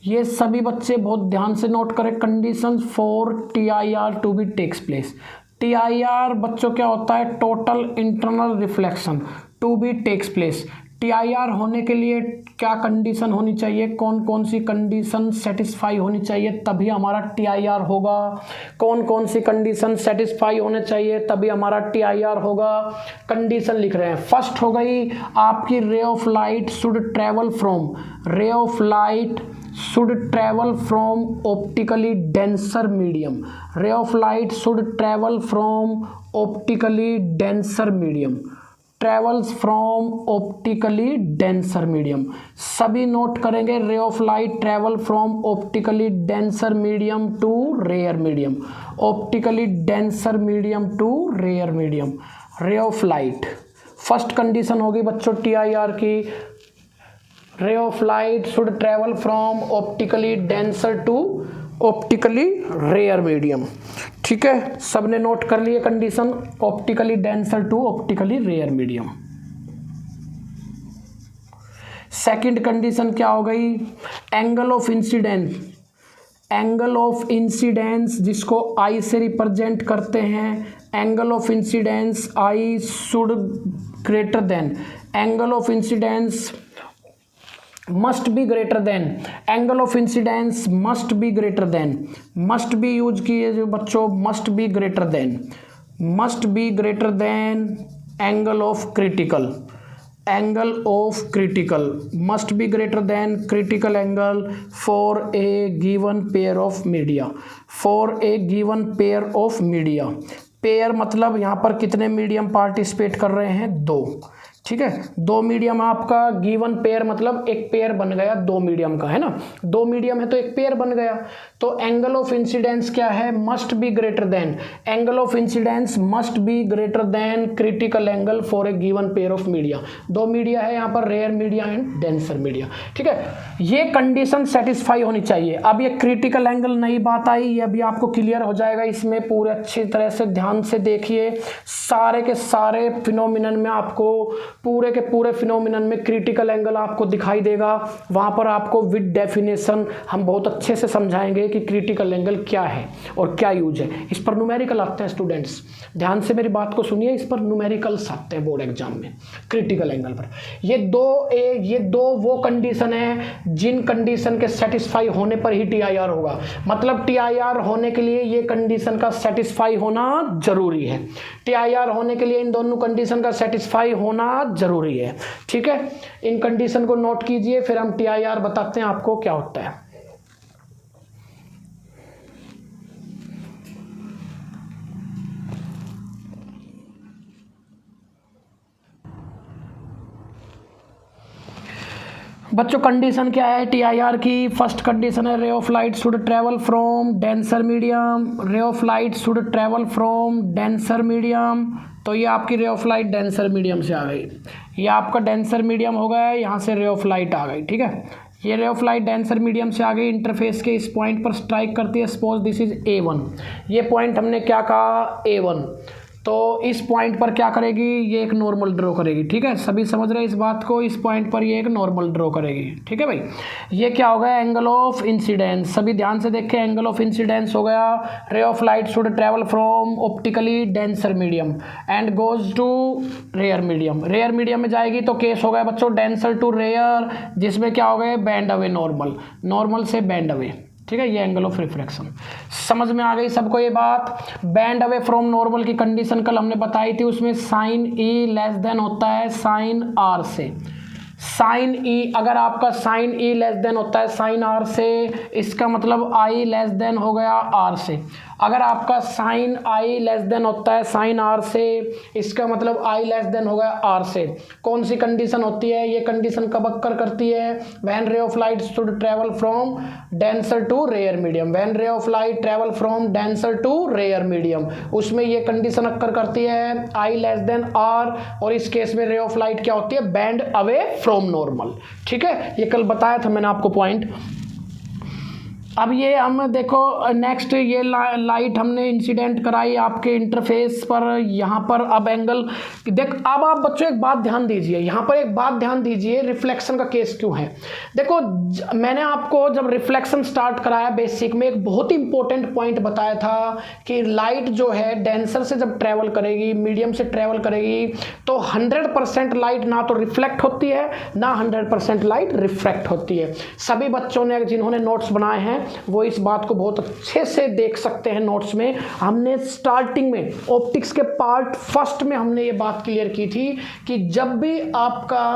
ये सभी बच्चे बहुत ध्यान से नोट करें, condition for TIR to be takes place. TIR बच्चों क्या होता है, total internal reflection to be takes place. TIR होने के लिए क्या कंडीशन होनी चाहिए, कौन कौन सी कंडीशन सेटिस्फाई होनी चाहिए तभी हमारा TIR होगा, कौन कौन सी कंडीशन सेटिस्फाई होने चाहिए तभी हमारा TIR होगा। कंडीशन लिख रहे हैं। फर्स्ट हो गई आपकी रे of light should travel from, रे of light should travel from optically denser medium, ray of light should travel from optically denser medium, travels from optically denser medium। सभी नोट करेंगे, ray of light travel from optically denser medium to rare medium, optically denser medium to rare medium. Ray of light first condition होगी बच्चों TIR की, ray of light should travel from optically denser to optically rare medium. ठीक है, सबने note कर लिए condition, optically denser to optically rare medium. Second condition क्या हो गई, angle of incidence, angle of incidence जिसको आई से रिप्रेजेंट करते हैं, angle of incidence I should greater than, angle of incidence must be greater than, angle of incidence must be greater than, must be use किए जो बच्चों, must be greater than, must be greater than angle of critical, angle of critical must be greater than critical angle for a given pair of media, for a given pair of media। Pair मतलब यहाँ पर कितने medium participate कर रहे हैं, 2। ठीक है, 2 medium आपका गिवन पेयर मतलब एक पेयर बन गया 2 मीडियम का, है ना, 2 मीडियम है तो एक पेयर बन गया। तो एंगल ऑफ इंसिडेंस क्या है, must be greater than, angle of incidence must be greater than critical angle for a given pair of media. 2 media है यहाँ पर, rare media and denser media. ठीक है, ये कंडीशन सेटिस्फाई होनी चाहिए। अब ये क्रिटिकल एंगल नई बात आई, ये अभी आपको क्लियर हो जाएगा, इसमें पूरे अच्छी तरह से ध्यान से देखिए। सारे के सारे फिनोमिनन में आपको, पूरे के पूरे फिनोमिनन में क्रिटिकल एंगल आपको दिखाई देगा। वहां पर आपको विद डेफिनेशन हम बहुत अच्छे से समझाएंगे कि क्रिटिकल एंगल क्या है और क्या यूज है। इस पर न्यूमेरिकल आते हैं स्टूडेंट्स, ध्यान से मेरी बात को सुनिए, इस पर न्यूमेरिकल्स आते हैं बोर्ड एग्जाम में क्रिटिकल एंगल पर। ये दो वो कंडीशन है जिन कंडीशन के सेटिस्फाई होने पर ही TIR होगा। मतलब TIR होने के लिए ये कंडीशन का सेटिस्फाई होना जरूरी है, TIR होने के लिए इन दोनों कंडीशन का सेटिस्फाई होना जरूरी है। ठीक है, इन कंडीशन को नोट कीजिए, फिर हम TIR बताते हैं आपको क्या होता है। बच्चों कंडीशन क्या है TIR की, फर्स्ट कंडीशन है ray of light should travel from denser medium, ray of light should travel from denser medium. तो ये आपकी रे ऑफ लाइट डेंसर मीडियम से आ गई, ये आपका डेंसर मीडियम हो गया, यहाँ से रे ऑफ लाइट आ गई। ठीक है, ये रे ऑफ लाइट डेंसर मीडियम से आ गई, इंटरफेस के इस पॉइंट पर स्ट्राइक करती है। सपोज दिस इज A1, ये पॉइंट हमने क्या कहा A1, तो इस पॉइंट पर क्या करेगी, ये एक नॉर्मल ड्रॉ करेगी। ठीक है, सभी समझ रहे हैं इस बात को। इस पॉइंट पर ये एक नॉर्मल ड्रॉ करेगी। ठीक है भाई, ये क्या हो गया, एंगल ऑफ इंसिडेंस। सभी ध्यान से देखें, एंगल ऑफ इंसिडेंस हो गया, ray of light should travel from optically denser medium and goes to rare medium. Rare medium में जाएगी तो केस हो गया बच्चों डेंसर टू रेयर, जिसमें क्या हो गए, बैंड अवे नॉर्मल, नॉर्मल से बैंड अवे। ठीक है, ये एंगल ऑफ रिफ्रैक्शन समझ में आ गई सबको ये बात। बैंड अवे फ्रॉम नॉर्मल की कंडीशन कल हमने बताई थी, उसमें साइन ई लेस देन होता है साइन आर से। साइन ई, अगर आपका साइन ई लेस देन होता है साइन आर से, इसका मतलब आई लेस देन हो गया आर से। अगर आपका साइन आई लेस देन होता है साइन आर से, इसका मतलब आई लेस देन हो गया आर से। कौन सी कंडीशन होती है, ये कंडीशन कब अक्कर करती है, when ray of light should travel from denser to rare medium. When ray of light travel from denser to rare medium, उसमें ये कंडीशन अक्कर करती है आई लेस देन आर, और इस केस में रे ऑफ लाइट क्या होती है, बैंड अवे फ्रॉम नॉर्मल। ठीक है, ये कल बताया था मैंने आपको पॉइंट। अब ये हम देखो नेक्स्ट, ये लाइट हमने इंसिडेंट कराई आपके इंटरफेस पर, यहाँ पर अब एंगल देख। अब आप बच्चों एक बात ध्यान दीजिए, यहाँ पर एक बात ध्यान दीजिए, रिफ्लेक्शन का केस क्यों है। देखो मैंने आपको जब रिफ्लेक्शन स्टार्ट कराया बेसिक में, एक बहुत ही इंपॉर्टेंट पॉइंट बताया था कि लाइट जो है डेंसर से जब ट्रेवल करेगी, मीडियम से ट्रेवल करेगी, तो 100% लाइट ना तो रिफ्लेक्ट होती है ना 100% लाइट रिफ्रैक्ट होती है। सभी बच्चों ने जिन्होंने नोट्स बनाए हैं वो इस बात को बहुत अच्छे से देख सकते हैं। नोट्स में हमने स्टार्टिंग में ऑप्टिक्स के पार्ट फर्स्ट में हमने ये बात क्लियर की थी कि जब भी आपका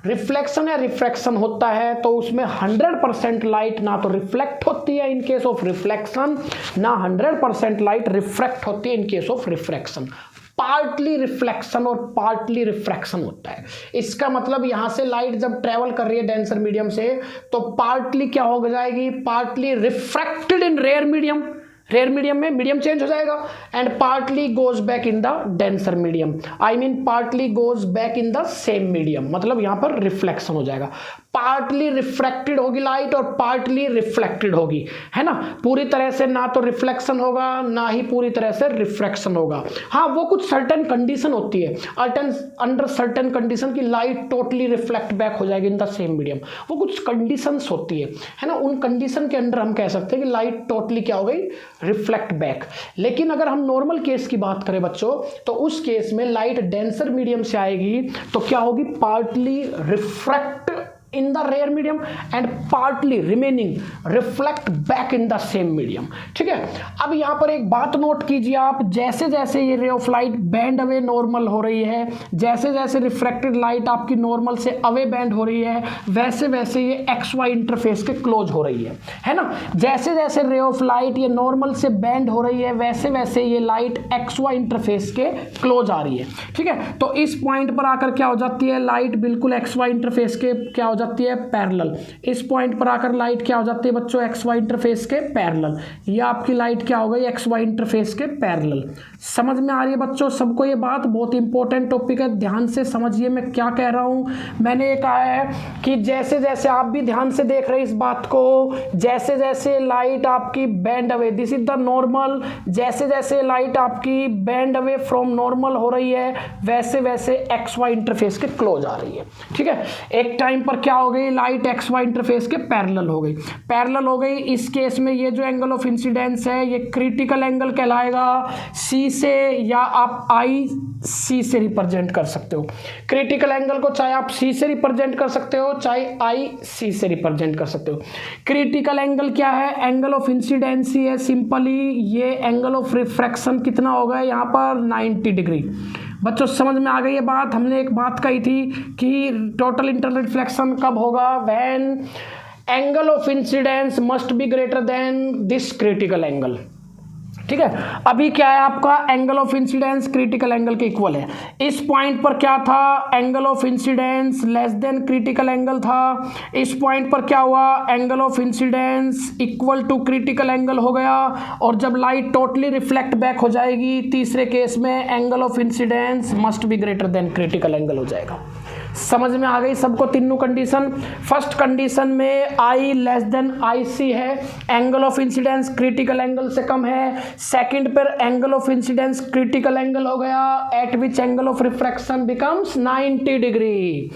रिफ्लेक्शन या रिफ्रैक्शन होता है तो उसमें 100% लाइट ना तो रिफ्लेक्ट होती है इन केस ऑफ रिफ्लेक्शन, ना 100% लाइट रिफ्रैक्ट होती है in case of refraction. Partly reflection और पार्टली रिफ्रैक्शन होता है। इसका मतलब यहां से लाइट जब ट्रेवल कर रही है डेंसर मीडियम से, तो पार्टली क्या हो जाएगी, पार्टली रिफ्रैक्टेड इन रेयर मीडियम, रेयर मीडियम में मीडियम चेंज हो जाएगा, and partly goes back in the denser medium, I mean partly goes back in the same medium, मतलब यहां पर रिफ्लेक्शन हो जाएगा। पार्टली रिफ्रैक्टेड होगी लाइट और पार्टली रिफ्लेक्टेड होगी, है ना। पूरी तरह से ना तो रिफ्लेक्शन होगा ना ही पूरी तरह से रिफ्रैक्शन होगा। हाँ, वो कुछ सर्टेन कंडीशन होती है, अंडर सर्टेन कंडीशन की लाइट टोटली रिफ्लेक्ट बैक हो जाएगी इन द सेम मीडियम, वो कुछ कंडीशंस होती है ना। उन कंडीशन के अंडर हम कह सकते हैं कि लाइट टोटली क्या हो गई, रिफ्लेक्ट बैक। लेकिन अगर हम नॉर्मल केस की बात करें बच्चों, तो उस केस में लाइट डेंसर मीडियम से आएगी तो क्या होगी, partly refract in the rare medium and partly remaining reflect back in the same medium। ठीक है, अब यहां पर एक बात नोट कीजिए आप, जैसे जैसे ये रे of light band away normal हो रही है, जैसे जैसे रिफ्रैक्टेड लाइट आपकी नॉर्मल से अवे बैंड हो रही है, वैसे वैसे ये एक्स वाई इंटरफेस के क्लोज हो रही है ना। जैसे जैसे रे ऑफ लाइट ये नॉर्मल से बैंड हो रही है, वैसे वैसे ये लाइट एक्स वाई इंटरफेस के क्लोज आ रही है। ठीक है, तो इस पॉइंट पर आकर क्या हो जाती है, लाइट बिल्कुल एक्स वाई इंटरफेस के क्या हो जाती है, पैरेलल। इस पॉइंट पर आकर लाइट क्या हो जाती है बच्चों, एक्स वाई इंटरफेस के पैरेलल। ये आपकी लाइट क्या हो गई, एक्स वाई इंटरफेस के पैरेलल। समझ में आ रही है बच्चों सबको ये बात, बहुत इंपॉर्टेंट टॉपिक है, ध्यान से समझिए मैं क्या कह रहा हूं। मैंने ये कहा है कि जैसे जैसे आप भी ध्यान से देख रहे हैं इस बात को, जैसे जैसे लाइट आपकी band away, this is the normal, जैसे जैसे लाइट आपकी बैंड अवे फ्रॉम नॉर्मल हो रही है, वैसे वैसे एक्स वाई इंटरफेस के क्लोज आ रही है। ठीक है, एक टाइम पर क्या हो गई, लाइट एक्स वाई इंटरफेस के पैरेलल हो गई, पैरेलल हो गई। इस केस में ये जो एंगल ऑफ इंसिडेंस है ये क्रिटिकल एंगल कहलाएगा, सी से या आप आई सी से रिप्रेजेंट कर सकते हो। क्रिटिकल एंगल को चाहे आप सी से रिप्रेजेंट कर सकते हो, चाहे आई सी से रिप्रेजेंट कर सकते हो। क्रिटिकल एंगल क्या है, एंगल ऑफ इंसिडेंस ही है सिंपली। ये एंगल ऑफ रिफ्रैक्शन कितना होगा यहाँ पर, 90 डिग्री। बच्चों समझ में आ गई ये बात। हमने एक बात कही थी कि टोटल इंटरनल रिफ्लेक्शन कब होगा, when angle of incidence must be greater than this critical angle. ठीक है, अभी क्या है आपका, angle of incidence critical angle के इक्वल है। इस पॉइंट पर क्या था, angle of incidence less than critical angle था। इस पॉइंट पर क्या हुआ, angle of incidence equal to critical angle हो गया, और जब लाइट टोटली रिफ्लेक्ट बैक हो जाएगी तीसरे केस में angle of incidence must be greater than critical angle हो जाएगा। समझ में आ गई सबको तीनों कंडीशन। फर्स्ट कंडीशन में I लेस देन IC है, angle of incidence critical angle से कम है। सेकंड पर angle of incidence critical angle हो गया at which angle of refraction becomes 90 degree.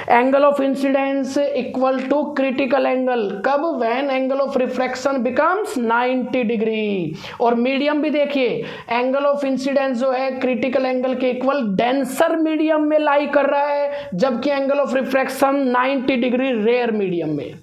Angle of incidence equal to critical angle कब, when angle of refraction becomes 90 degree. और medium भी देखिए, एंगल ऑफ इंसिडेंस जो है क्रिटिकल एंगल के equal denser medium में लाई कर रहा है, जबकि angle of refraction 90 degree rare medium में।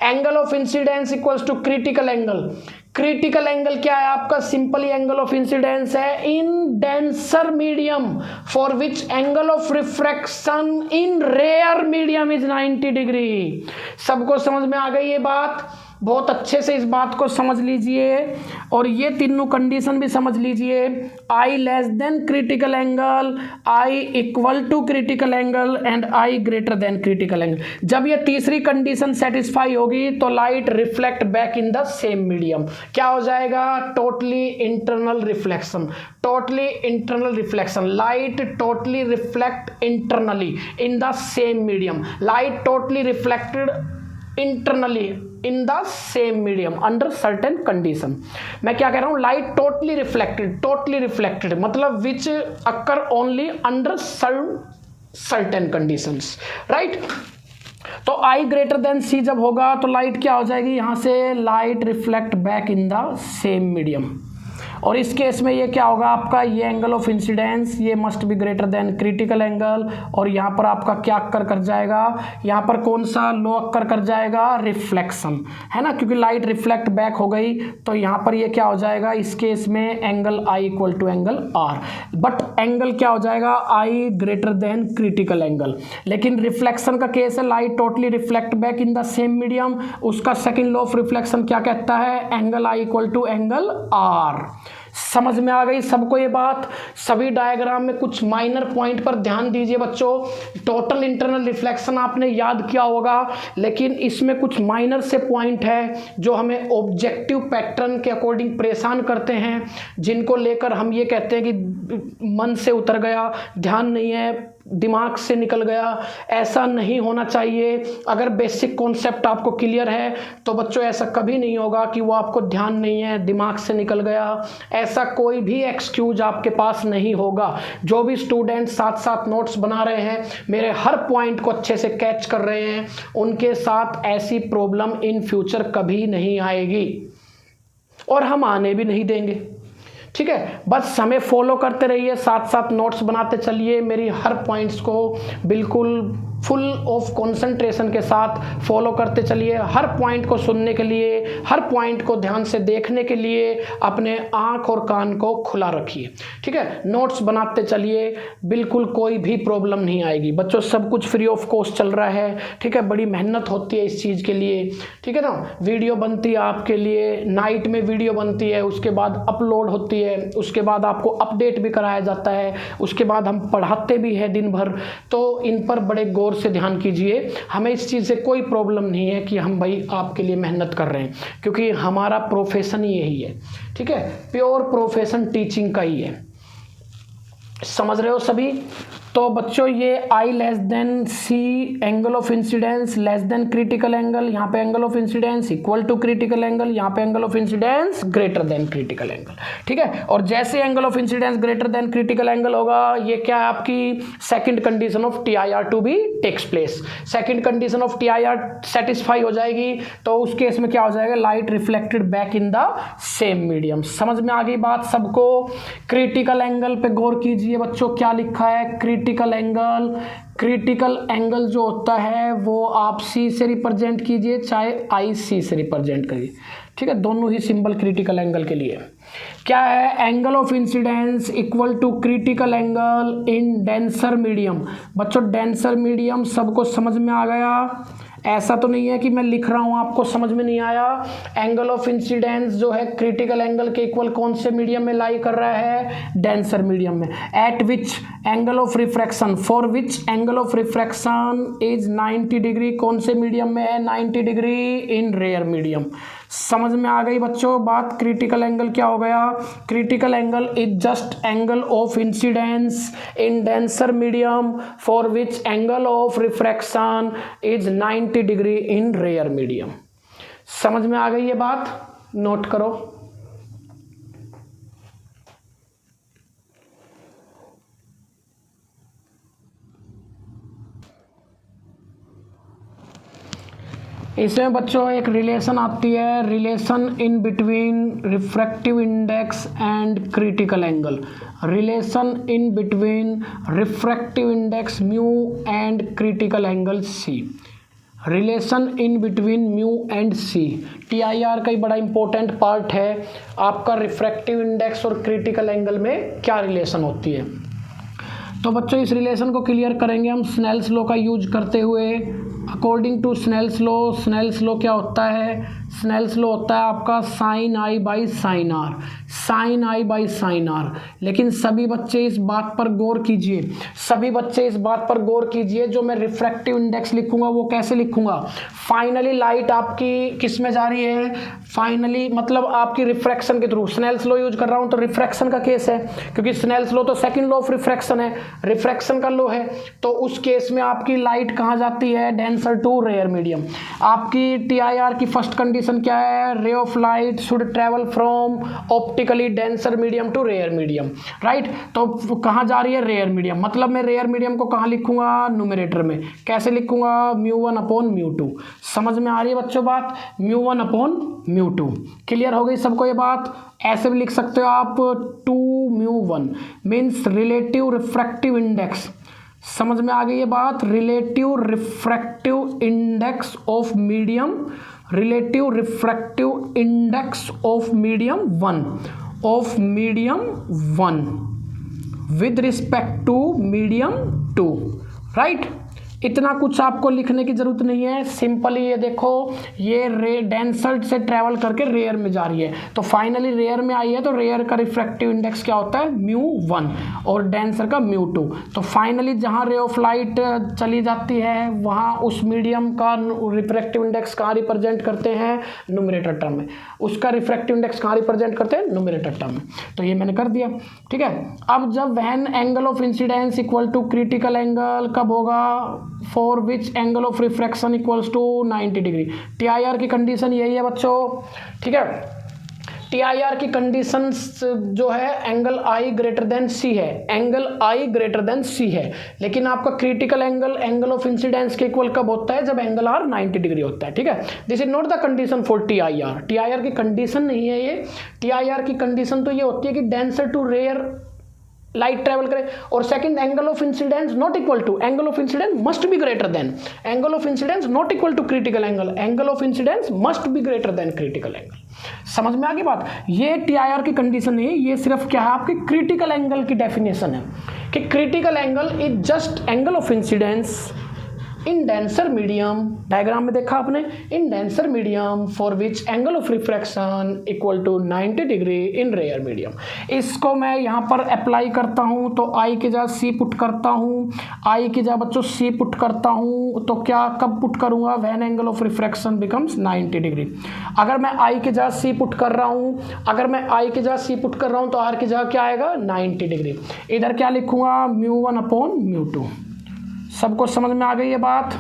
Angle of incidence equals to critical angle. Critical angle क्या है आपका, सिंपली एंगल ऑफ इंसिडेंस है in denser medium for which angle of refraction in rare medium is 90 degree. सबको समझ में आ गई ये बात? बहुत अच्छे से इस बात को समझ लीजिए और ये तीनों कंडीशन भी समझ लीजिए। I less than critical angle, I equal to critical angle and I greater than critical angle. जब ये तीसरी कंडीशन सेटिस्फाई होगी तो light reflect back in the same medium. क्या हो जाएगा, totally internal reflection. Totally internal reflection, light totally reflect internally in the same medium. Light totally reflected internally in the same medium under certain condition. मैं क्या कह रहा हूं, light totally reflected मतलब विच occur only under certain conditions, right. तो I greater than C जब होगा तो लाइट क्या हो जाएगी, यहां से light reflect back in the same medium. और इस केस में ये क्या होगा आपका, ये एंगल ऑफ इंसिडेंस ये must be greater than critical angle. और यहाँ पर आपका क्या अक्कर कर जाएगा, यहाँ पर कौन सा लो अक्कर कर जाएगा, रिफ्लेक्शन, है ना, क्योंकि लाइट रिफ्लेक्ट बैक हो गई तो यहाँ पर ये क्या हो जाएगा, इस केस में angle I equal to angle R। But angle क्या हो जाएगा, I greater than critical angle. लेकिन रिफ्लेक्शन का केस है, light totally reflect back in the same medium, उसका सेकेंड लॉ ऑफ रिफ्लेक्शन क्या कहता है, angle I equal to angle R। समझ में आ गई सबको ये बात? सभी डायग्राम में कुछ माइनर पॉइंट पर ध्यान दीजिए बच्चों। टोटल इंटरनल रिफ्लेक्शन आपने याद किया होगा, लेकिन इसमें कुछ माइनर से पॉइंट है जो हमें ऑब्जेक्टिव पैटर्न के अकॉर्डिंग परेशान करते हैं, जिनको लेकर हम ये कहते हैं कि मन से उतर गया, ध्यान नहीं है, दिमाग से निकल गया। ऐसा नहीं होना चाहिए। अगर बेसिक कॉन्सेप्ट आपको क्लियर है तो बच्चों ऐसा कभी नहीं होगा कि वो आपको ध्यान नहीं है, दिमाग से निकल गया। ऐसा कोई भी एक्सक्यूज आपके पास नहीं होगा। जो भी स्टूडेंट साथ साथ नोट्स बना रहे हैं, मेरे हर पॉइंट को अच्छे से कैच कर रहे हैं, उनके साथ ऐसी प्रॉब्लम इन फ्यूचर कभी नहीं आएगी और हम आने भी नहीं देंगे। ठीक है, बस हमें फॉलो करते रहिए, साथ साथ नोट्स बनाते चलिए, मेरी हर पॉइंट्स को बिल्कुल फुल ऑफ कंसंट्रेशन के साथ फॉलो करते चलिए। हर पॉइंट को सुनने के लिए, हर पॉइंट को ध्यान से देखने के लिए अपने आँख और कान को खुला रखिए। ठीक है, नोट्स बनाते चलिए, बिल्कुल कोई भी प्रॉब्लम नहीं आएगी बच्चों। सब कुछ फ्री ऑफ कॉस्ट चल रहा है। ठीक है, बड़ी मेहनत होती है इस चीज़ के लिए। ठीक है ना, वीडियो बनती है आपके लिए, नाइट में वीडियो बनती है, उसके बाद अपलोड होती है, उसके बाद आपको अपडेट भी कराया जाता है, उसके बाद हम पढ़ाते भी हैं दिन भर। तो इन पर बड़े गौर से ध्यान कीजिए। हमें इस चीज़ से कोई प्रॉब्लम नहीं है कि हम भाई आपके लिए मेहनत कर रहे हैं, क्योंकि हमारा प्रोफेशन ही यही है। ठीक है, प्योर प्रोफेशन टीचिंग का ही है। समझ रहे हो सभी? तो बच्चों ये I less than C angle of incidence less than critical angle, यहाँ पे angle of incidence equal to critical angle, यहाँ पे angle of incidence greater than critical angle. ठीक है, और जैसे angle of incidence greater than critical angle होगा, ये क्या है आपकी second condition of TIR to be takes place. Second condition of TIR satisfy हो जाएगी तो उस केस में क्या हो जाएगा, light reflected back in the same medium. समझ में आ गई बात सबको? क्रिटिकल एंगल पे गौर कीजिए बच्चों, क्या लिखा है, क्रिटिकल एंगल जो होता है वो आप C से रिप्रेजेंट कीजिए, चाहे IC से रिप्रेजेंट करिए। ठीक है, दोनों ही सिंबल क्रिटिकल एंगल के लिए क्या है, angle of incidence equal to critical angle in denser medium. बच्चों डेंसर मीडियम सबको समझ में आ गया? ऐसा तो नहीं है कि मैं लिख रहा हूं आपको समझ में नहीं आया। एंगल ऑफ इंसिडेंस जो है क्रिटिकल एंगल के इक्वल कौन से मीडियम में लाई कर रहा है, डेंसर मीडियम में, eight which angle of refraction, for which angle of refraction is 90 degree, कौन से मीडियम में है 90 डिग्री, इन रेयर मीडियम। समझ में आ गई बच्चों बात। क्रिटिकल एंगल क्या हो गया, critical angle is just angle of incidence in denser medium for which angle of refraction is 90 degree in rare medium. समझ में आ गई ये बात, नोट करो। इसमें बच्चों एक रिलेशन आती है, relation in between refractive index and critical angle, relation in between refractive index mu and critical angle C, relation in between mu and C. TIR का ही बड़ा इंपॉर्टेंट पार्ट है आपका, रिफ्रैक्टिव इंडेक्स और क्रिटिकल एंगल में क्या relation होती है। तो बच्चों इस रिलेशन को क्लियर करेंगे हम स्नेल्स लॉ का यूज करते हुए। अकॉर्डिंग टू स्नेल्स लॉ क्या होता है, स्नेल्स लॉ होता है आपका sine I by sine R, sine I by sine R. लेकिन सभी बच्चे इस बात पर गौर कीजिए, सभी बच्चे इस बात पर गौर कीजिए, जो मैं रिफ्रैक्टिव इंडेक्स लिखूंगा वो कैसे लिखूंगा, फाइनली लाइट आपकी किस में जा रही है, फाइनली मतलब आपकी रिफ्रैक्शन के थ्रू। स्नेल्स लॉ यूज कर रहा हूं तो रिफ्रैक्शन का केस है, क्योंकि स्नेल्स लॉ तो सेकंड लॉ ऑफ रिफ्रैक्शन है, रिफ्रैक्शन का लॉ है। तो उस केस में आपकी लाइट कहां जाती है, डेंसर टू रेयर मीडियम। आपकी TIR की फर्स्ट कंडीशन क्या है, ray of light should travel from optically denser medium to rare medium, right. तो कहां जा रही है, रेयर मीडियम। मतलब मैं रेयर मीडियम को कहां लिखूंगा, न्यूमरेटर में। कैसे लिखूंगा, μ1 अपॉन μ2। समझ में आ रही है बच्चों बात, μ1 अपॉन μ2। क्लियर हो गई सबको ये बात। ऐसे भी लिख सकते हो आप 2μ1 मीन्स रिलेटिव रिफ्रैक्टिव इंडेक्स। समझ में आ गई ये बात, relative refractive index of medium, relative refractive index of medium 1, of medium 1 with respect to medium 2, right. इतना कुछ आपको लिखने की जरूरत नहीं है, सिंपली ये देखो, ये रे डेंसर से ट्रेवल करके रेयर में जा रही है, तो फाइनली रेयर में आई है, तो रेयर का रिफ्रैक्टिव इंडेक्स क्या होता है, μ1 और डेंसर का μ2। तो फाइनली जहां रे ऑफ लाइट चली जाती है वहां उस मीडियम का रिफ्रैक्टिव इंडेक्स कहाँ रिप्रेजेंट करते हैं, न्यूमरेटर टर्म में। उसका रिफ्रैक्टिव इंडेक्स कहाँ रिप्रेजेंट करते हैं, न्यूमरेटर टर्म में। तो ये मैंने कर दिया, ठीक है। अब जब when angle of incidence equal to critical angle कब होगा, for which angle of refraction equals to 90 degree. TIR की कंडीशन यही है बच्चों, ठीक है। TIR की कंडीशन जो है angle I greater than C है, angle I greater than C है। लेकिन आपका critical angle angle of incidence के इक्वल कब होता है, जब एंगल R 90 डिग्री होता है, ठीक है। This is not the condition for TIR। TIR की कंडीशन नहीं है ये। TIR की कंडीशन तो ये होती है कि denser to rare light travel करे, और second angle of incidence not equal to, angle of incidence must be greater than, angle of incidence not equal to critical angle, angle of incidence must be greater than critical angle. समझ में आ गई बात। ये TIR की condition नहीं है, ये सिर्फ क्या है, आपकी क्रिटिकल एंगल की डेफिनेशन है कि critical angle is just angle of incidence in denser medium, diagram में देखा आपने, in denser medium for which angle of refraction equal to 90 degree in rare medium. इसको मैं यहाँ पर अप्लाई करता हूँ तो I की जगह C पुट करता हूँ, I की जगह बच्चों C पुट करता हूँ, तो क्या कब पुट करूँगा, when angle of refraction becomes 90 degree. अगर मैं I की जगह C पुट कर रहा हूँ, अगर मैं I की जगह C पुट कर रहा हूँ तो R की जगह क्या आएगा, 90 डिग्री। इधर क्या लिखूँगा, μ1 अपॉन μ2। सबको समझ में आ गई ये बात।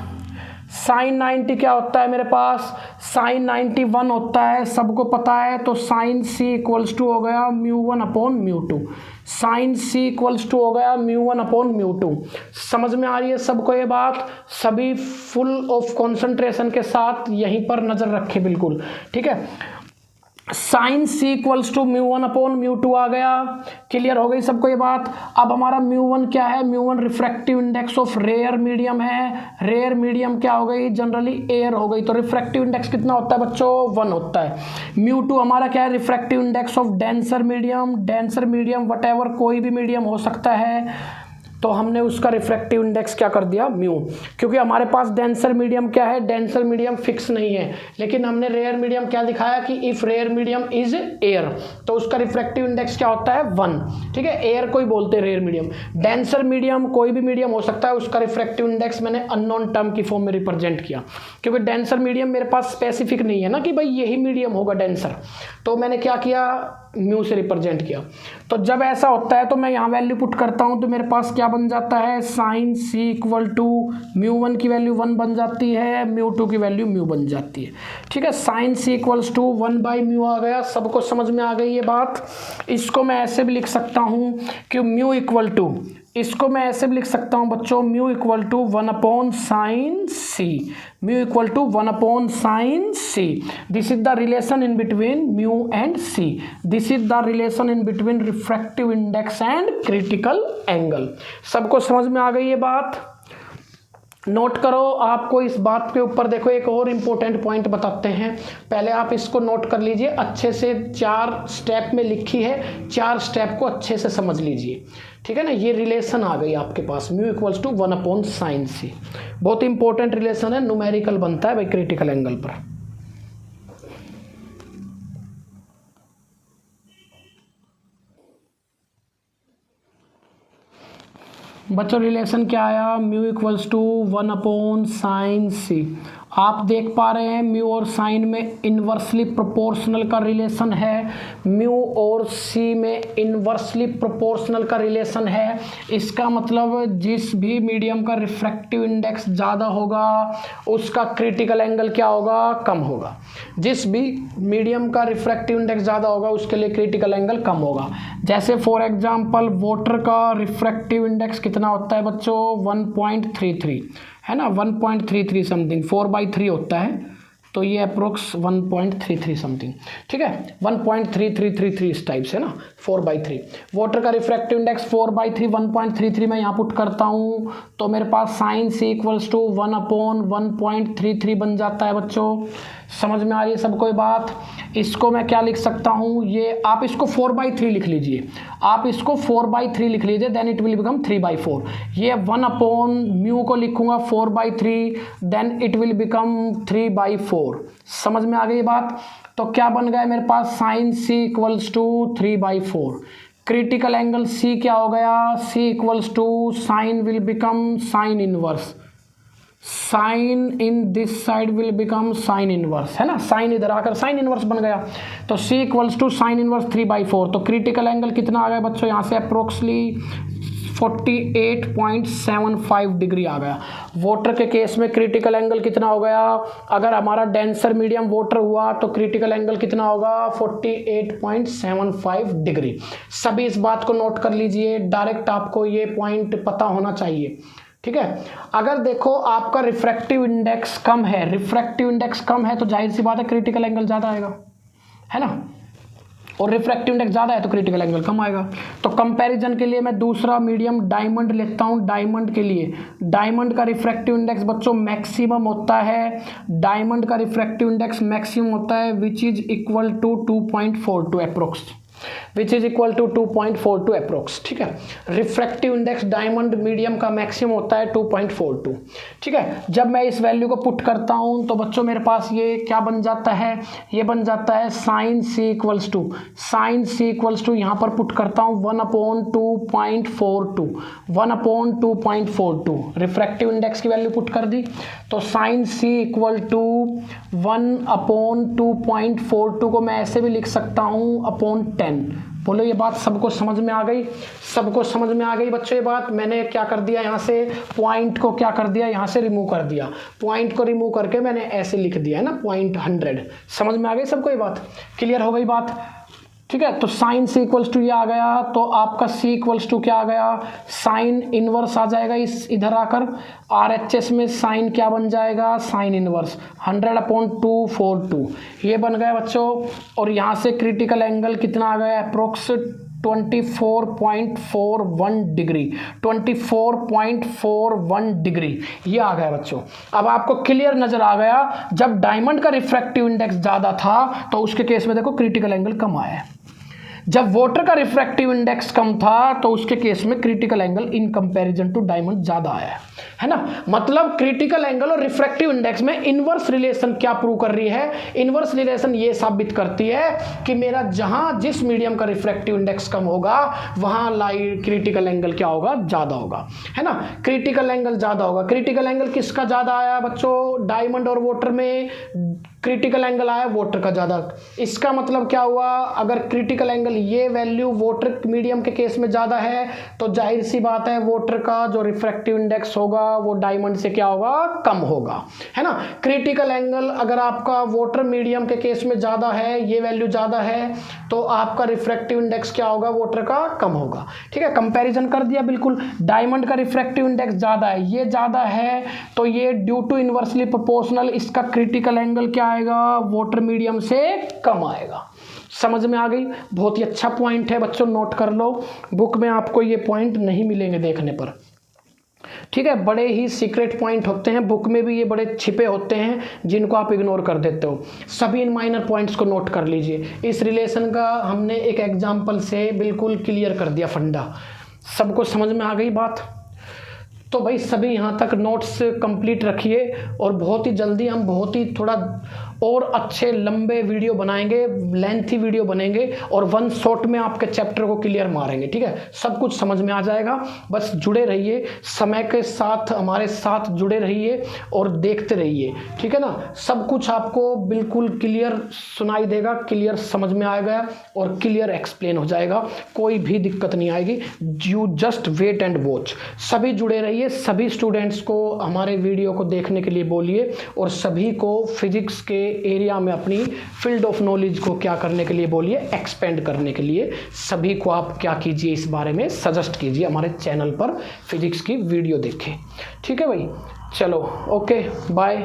साइन 90 क्या होता है मेरे पास, साइन 91 होता है, सबको पता है। तो साइन C इक्वल्स टू हो गया μ1 upon μ2, sine C equals to हो गया μ1 अपॉन μ2। समझ में आ रही है सबको ये बात। सभी फुल ऑफ कॉन्सेंट्रेशन के साथ यहीं पर नजर रखे बिल्कुल, ठीक है। Sine C equals to μ1 upon μ2 आ गया। क्लियर हो गई सबको ये बात। अब हमारा μ1 क्या है, μ1 refractive index of rare medium है। रेयर मीडियम क्या हो गई, जनरली एयर हो गई, तो रिफ्रैक्टिव इंडेक्स कितना होता है बच्चों, 1 होता है। μ2 हमारा क्या है, refractive index of denser medium. Denser medium what ever कोई भी मीडियम हो सकता है, तो हमने उसका रिफ्रैक्टिव इंडेक्स क्या कर दिया, म्यू। क्योंकि हमारे पास डेंसर मीडियम क्या है, डेंसर मीडियम फिक्स नहीं है, लेकिन हमने रेयर मीडियम क्या दिखाया कि if rare medium is air, तो उसका रिफ्रैक्टिव इंडेक्स क्या होता है, 1। ठीक है, एयर को ही बोलते हैं रेयर मीडियम। डेंसर मीडियम कोई भी मीडियम हो सकता है, उसका रिफ्रैक्टिव इंडेक्स मैंने अननोन टर्म की फॉर्म में रिप्रेजेंट किया, क्योंकि डेंसर मीडियम मेरे पास स्पेसिफिक नहीं है ना कि भाई यही मीडियम होगा डेंसर, तो मैंने क्या किया, म्यू से रिप्रेजेंट किया। तो जब ऐसा होता है तो मैं यहाँ वैल्यू पुट करता हूँ, तो मेरे पास क्या बन जाता है, साइन सी इक्वल टू μ1 की वैल्यू 1 बन जाती है, μ2 की वैल्यू म्यू बन जाती है। ठीक है, साइन सी इक्वल्स टू 1/μ आ गया, सबको समझ में आ गई ये बात। इसको मैं ऐसे भी लिख सकता हूँ कि म्यू इक्वल टू, इसको मैं ऐसे भी लिख सकता हूँ बच्चों, mu equal to 1/sin C, mu equal to 1/sin C. This is the relation in between mu and C, this is the relation in between refractive index and critical angle. सबको समझ में आ गई ये बात? नोट करो, आपको इस बात के ऊपर देखो एक और इम्पोर्टेंट पॉइंट बताते हैं, पहले आप इसको नोट कर लीजिए अच्छे से, 4 स्टेप में लिखी है, 4 स्टेप को अच्छे से समझ लीजिए। ठीक है ना, ये रिलेशन आ गई आपके पास, म्यू इक्वल्स टू 1/sin सी, बहुत इंपॉर्टेंट रिलेशन है, न्यूमेरिकल बनता है भाई क्रिटिकल एंगल पर। बच्चों रिलेशन क्या आया, म्यू इक्वल्स टू 1/sin सी। आप देख पा रहे हैं म्यू और साइन में इन्वर्सली प्रोपोर्शनल का रिलेशन है, म्यू और सी में इन्वर्सली प्रोपोर्शनल का रिलेशन है। इसका मतलब जिस भी मीडियम का रिफ्रैक्टिव इंडेक्स ज़्यादा होगा उसका क्रिटिकल एंगल क्या होगा, कम होगा। जिस भी मीडियम का रिफ्रैक्टिव इंडेक्स ज़्यादा होगा उसके लिए क्रिटिकल एंगल कम होगा। जैसे फॉर एग्जांपल वाटर का रिफ्रैक्टिव इंडेक्स कितना होता है बच्चों, 1.33 है ना, 1.33 समथिंग, 4/3 होता है, तो ये अप्रोक्स 1.33 समथिंग। ठीक है, 1.3333 इस टाइप से ना, 4/3 वाटर का रिफ्रैक्टिव इंडेक्स 4/3, 1.33 मैं यहाँ पुट करता हूँ, तो मेरे पास साइन सी इक्वल्स टू 1/1.33 बन जाता है। बच्चों समझ में आ रही है सबको ये बात? इसको मैं क्या लिख सकता हूँ, ये आप इसको 4/3 लिख लीजिए, आप इसको 4/3 लिख लीजिए, देन इट विल बिकम 3/4। ये 1/म्यू को लिखूंगा 4/3, देन इट विल बिकम 3/4। समझ में आ गई बात? तो क्या बन गया मेरे पास, sine C equals to 3/4। Critical angle C क्या हो गया, C equals to sine will become sine inverse, sine in this side will become sine inverse, है ना, साइन इधर आकर साइन इनवर्स बन गया, तो C equals to sine inverse 3/4। तो क्रिटिकल एंगल कितना आ गया बच्चों, यहाँ से अप्रोक्सली 48.75 डिग्री आ गया। वाटर के केस में क्रिटिकल एंगल कितना हो गया, अगर हमारा डेंसर मीडियम वाटर हुआ तो क्रिटिकल एंगल कितना होगा, 48.75 डिग्री। सभी इस बात को नोट कर लीजिए, डायरेक्ट आपको ये पॉइंट पता होना चाहिए। ठीक है, अगर देखो आपका रिफ्रैक्टिव इंडेक्स कम है, रिफ्रैक्टिव इंडेक्स कम है तो जाहिर सी बात है क्रिटिकल एंगल ज़्यादा आएगा, है ना, और रिफ्रैक्टिव इंडेक्स ज़्यादा है तो क्रिटिकल एंगल कम आएगा। तो कंपैरिजन के लिए मैं दूसरा मीडियम डायमंड लेता हूँ। डायमंड के लिए, डायमंड का रिफ्रैक्टिव इंडेक्स बच्चों मैक्सिमम होता है, डायमंड का रिफ्रैक्टिव इंडेक्स मैक्सिमम होता है which is equal to 2.42 approx, which is equal to 2.42 approx. ठीक है, रिफ्रैक्टिव इंडेक्स डायमंड मीडियम का मैक्सिमम होता है 2.42। ठीक है, जब मैं इस वैल्यू को पुट करता हूं तो बच्चों मेरे पास ये क्या बन जाता है, ये बन जाता है sine C equals to, sine C equals to यहाँ पर पुट करता हूँ 1/2.42, 1/2.42 रिफ्रैक्टिव इंडेक्स की वैल्यू पुट कर दी, तो साइन सी इक्वल टू 1/2.42 को मैं ऐसे भी लिख सकता हूँ अपॉन 10। बोलो ये बात सबको समझ में आ गई? सबको समझ में आ गई बच्चों ये बात? मैंने क्या कर दिया, यहाँ से पॉइंट को क्या कर दिया, यहाँ से रिमूव कर दिया, पॉइंट को रिमूव करके मैंने ऐसे लिख दिया है ना, 0.100। समझ में आ गई सबको ये बात? क्लियर हो गई बात? ठीक है, तो साइन सी इक्वल्स टू ये आ गया, तो आपका सी इक्वल्स टू क्या आ गया, साइन इनवर्स आ जाएगा इस इधर आकर, RHS में साइन क्या बन जाएगा, साइन इनवर्स 100/242 ये बन गया बच्चों। और यहाँ से क्रिटिकल एंगल कितना आ गया, अप्रोक्स 24.41 डिग्री, 24.41 डिग्री ये आ गया बच्चों। अब आपको क्लियर नजर आ गया, जब डायमंड का रिफ्रैक्टिव इंडेक्स ज़्यादा था तो उसके केस में देखो क्रिटिकल एंगल कम आया है। जब वाटर का रिफ्रैक्टिव इंडेक्स कम था तो उसके केस में critical angle in comparison to diamond ज्यादा आया है ना। मतलब क्रिटिकल एंगल और रिफ्रैक्टिव इंडेक्स में इनवर्स रिलेशन क्या प्रूव कर रही है, इनवर्स रिलेशन ये साबित करती है कि मेरा जहां जिस मीडियम का रिफ्रैक्टिव इंडेक्स कम होगा वहां लाइट क्रिटिकल एंगल क्या होगा, ज्यादा होगा, है ना। क्रिटिकल एंगल ज्यादा होगा। क्रिटिकल एंगल किसका ज्यादा आया बच्चों, डायमंड और वाटर में क्रिटिकल एंगल आया वाटर का ज्यादा। इसका मतलब क्या हुआ, अगर क्रिटिकल एंगल ये वैल्यू वाटर मीडियम के केस में ज्यादा है तो जाहिर सी बात है वाटर का जो रिफ्रैक्टिव इंडेक्स होगा वो डायमंड से क्या होगा, कम होगा, है ना। क्रिटिकल एंगल अगर आपका वाटर मीडियम के केस में ज्यादा है, ये वैल्यू ज्यादा है, तो आपका रिफ्रैक्टिव इंडेक्स क्या होगा, वाटर का कम होगा। ठीक है, कंपैरिजन कर दिया बिल्कुल। डायमंड का रिफ्रैक्टिव इंडेक्स ज्यादा है, ये ज्यादा है तो ये ड्यू टू इनवर्सली प्रोपोर्शनल इसका क्रिटिकल एंगल क्या आएगा, वाटर मीडियम से कम आएगा। समझ में आ गई। बहुत ही अच्छा पॉइंट है बच्चों, नोट कर लो, बुक में आपको ये पॉइंट नहीं मिलेंगे देखने पर। ठीक है, बड़े ही सीक्रेट पॉइंट होते हैं, बुक में भी ये बड़े छिपे होते हैं जिनको आप इग्नोर कर देते हो। सभी इन माइनर पॉइंट्स को नोट कर लीजिए। इस रिलेशन का हमने एक एग्जाम्पल से बिल्कुल क्लियर कर दिया फंडा। सबको समझ में आ गई बात। तो भाई सभी यहाँ तक नोट्स कंप्लीट रखिए और बहुत ही जल्दी हम बहुत ही थोड़ा और अच्छे लंबे वीडियो बनाएंगे, लेंथी वीडियो बनेंगे और वन शॉट में आपके चैप्टर को क्लियर मारेंगे। ठीक है, सब कुछ समझ में आ जाएगा। बस जुड़े रहिए, समय के साथ हमारे साथ जुड़े रहिए और देखते रहिए। ठीक है ना, सब कुछ आपको बिल्कुल क्लियर सुनाई देगा, क्लियर समझ में आएगा और क्लियर एक्सप्लेन हो जाएगा, कोई भी दिक्कत नहीं आएगी। You just wait and watch. सभी जुड़े रहिए, सभी स्टूडेंट्स को हमारे वीडियो को देखने के लिए बोलिए और सभी को फिजिक्स के एरिया में अपनी फील्ड ऑफ नॉलेज को क्या करने के लिए बोलिए, एक्सपेंड करने के लिए। सभी को आप क्या कीजिए, इस बारे में सजेस्ट कीजिए, हमारे चैनल पर फिजिक्स की वीडियो देखें। ठीक है भाई, चलो ओके बाय।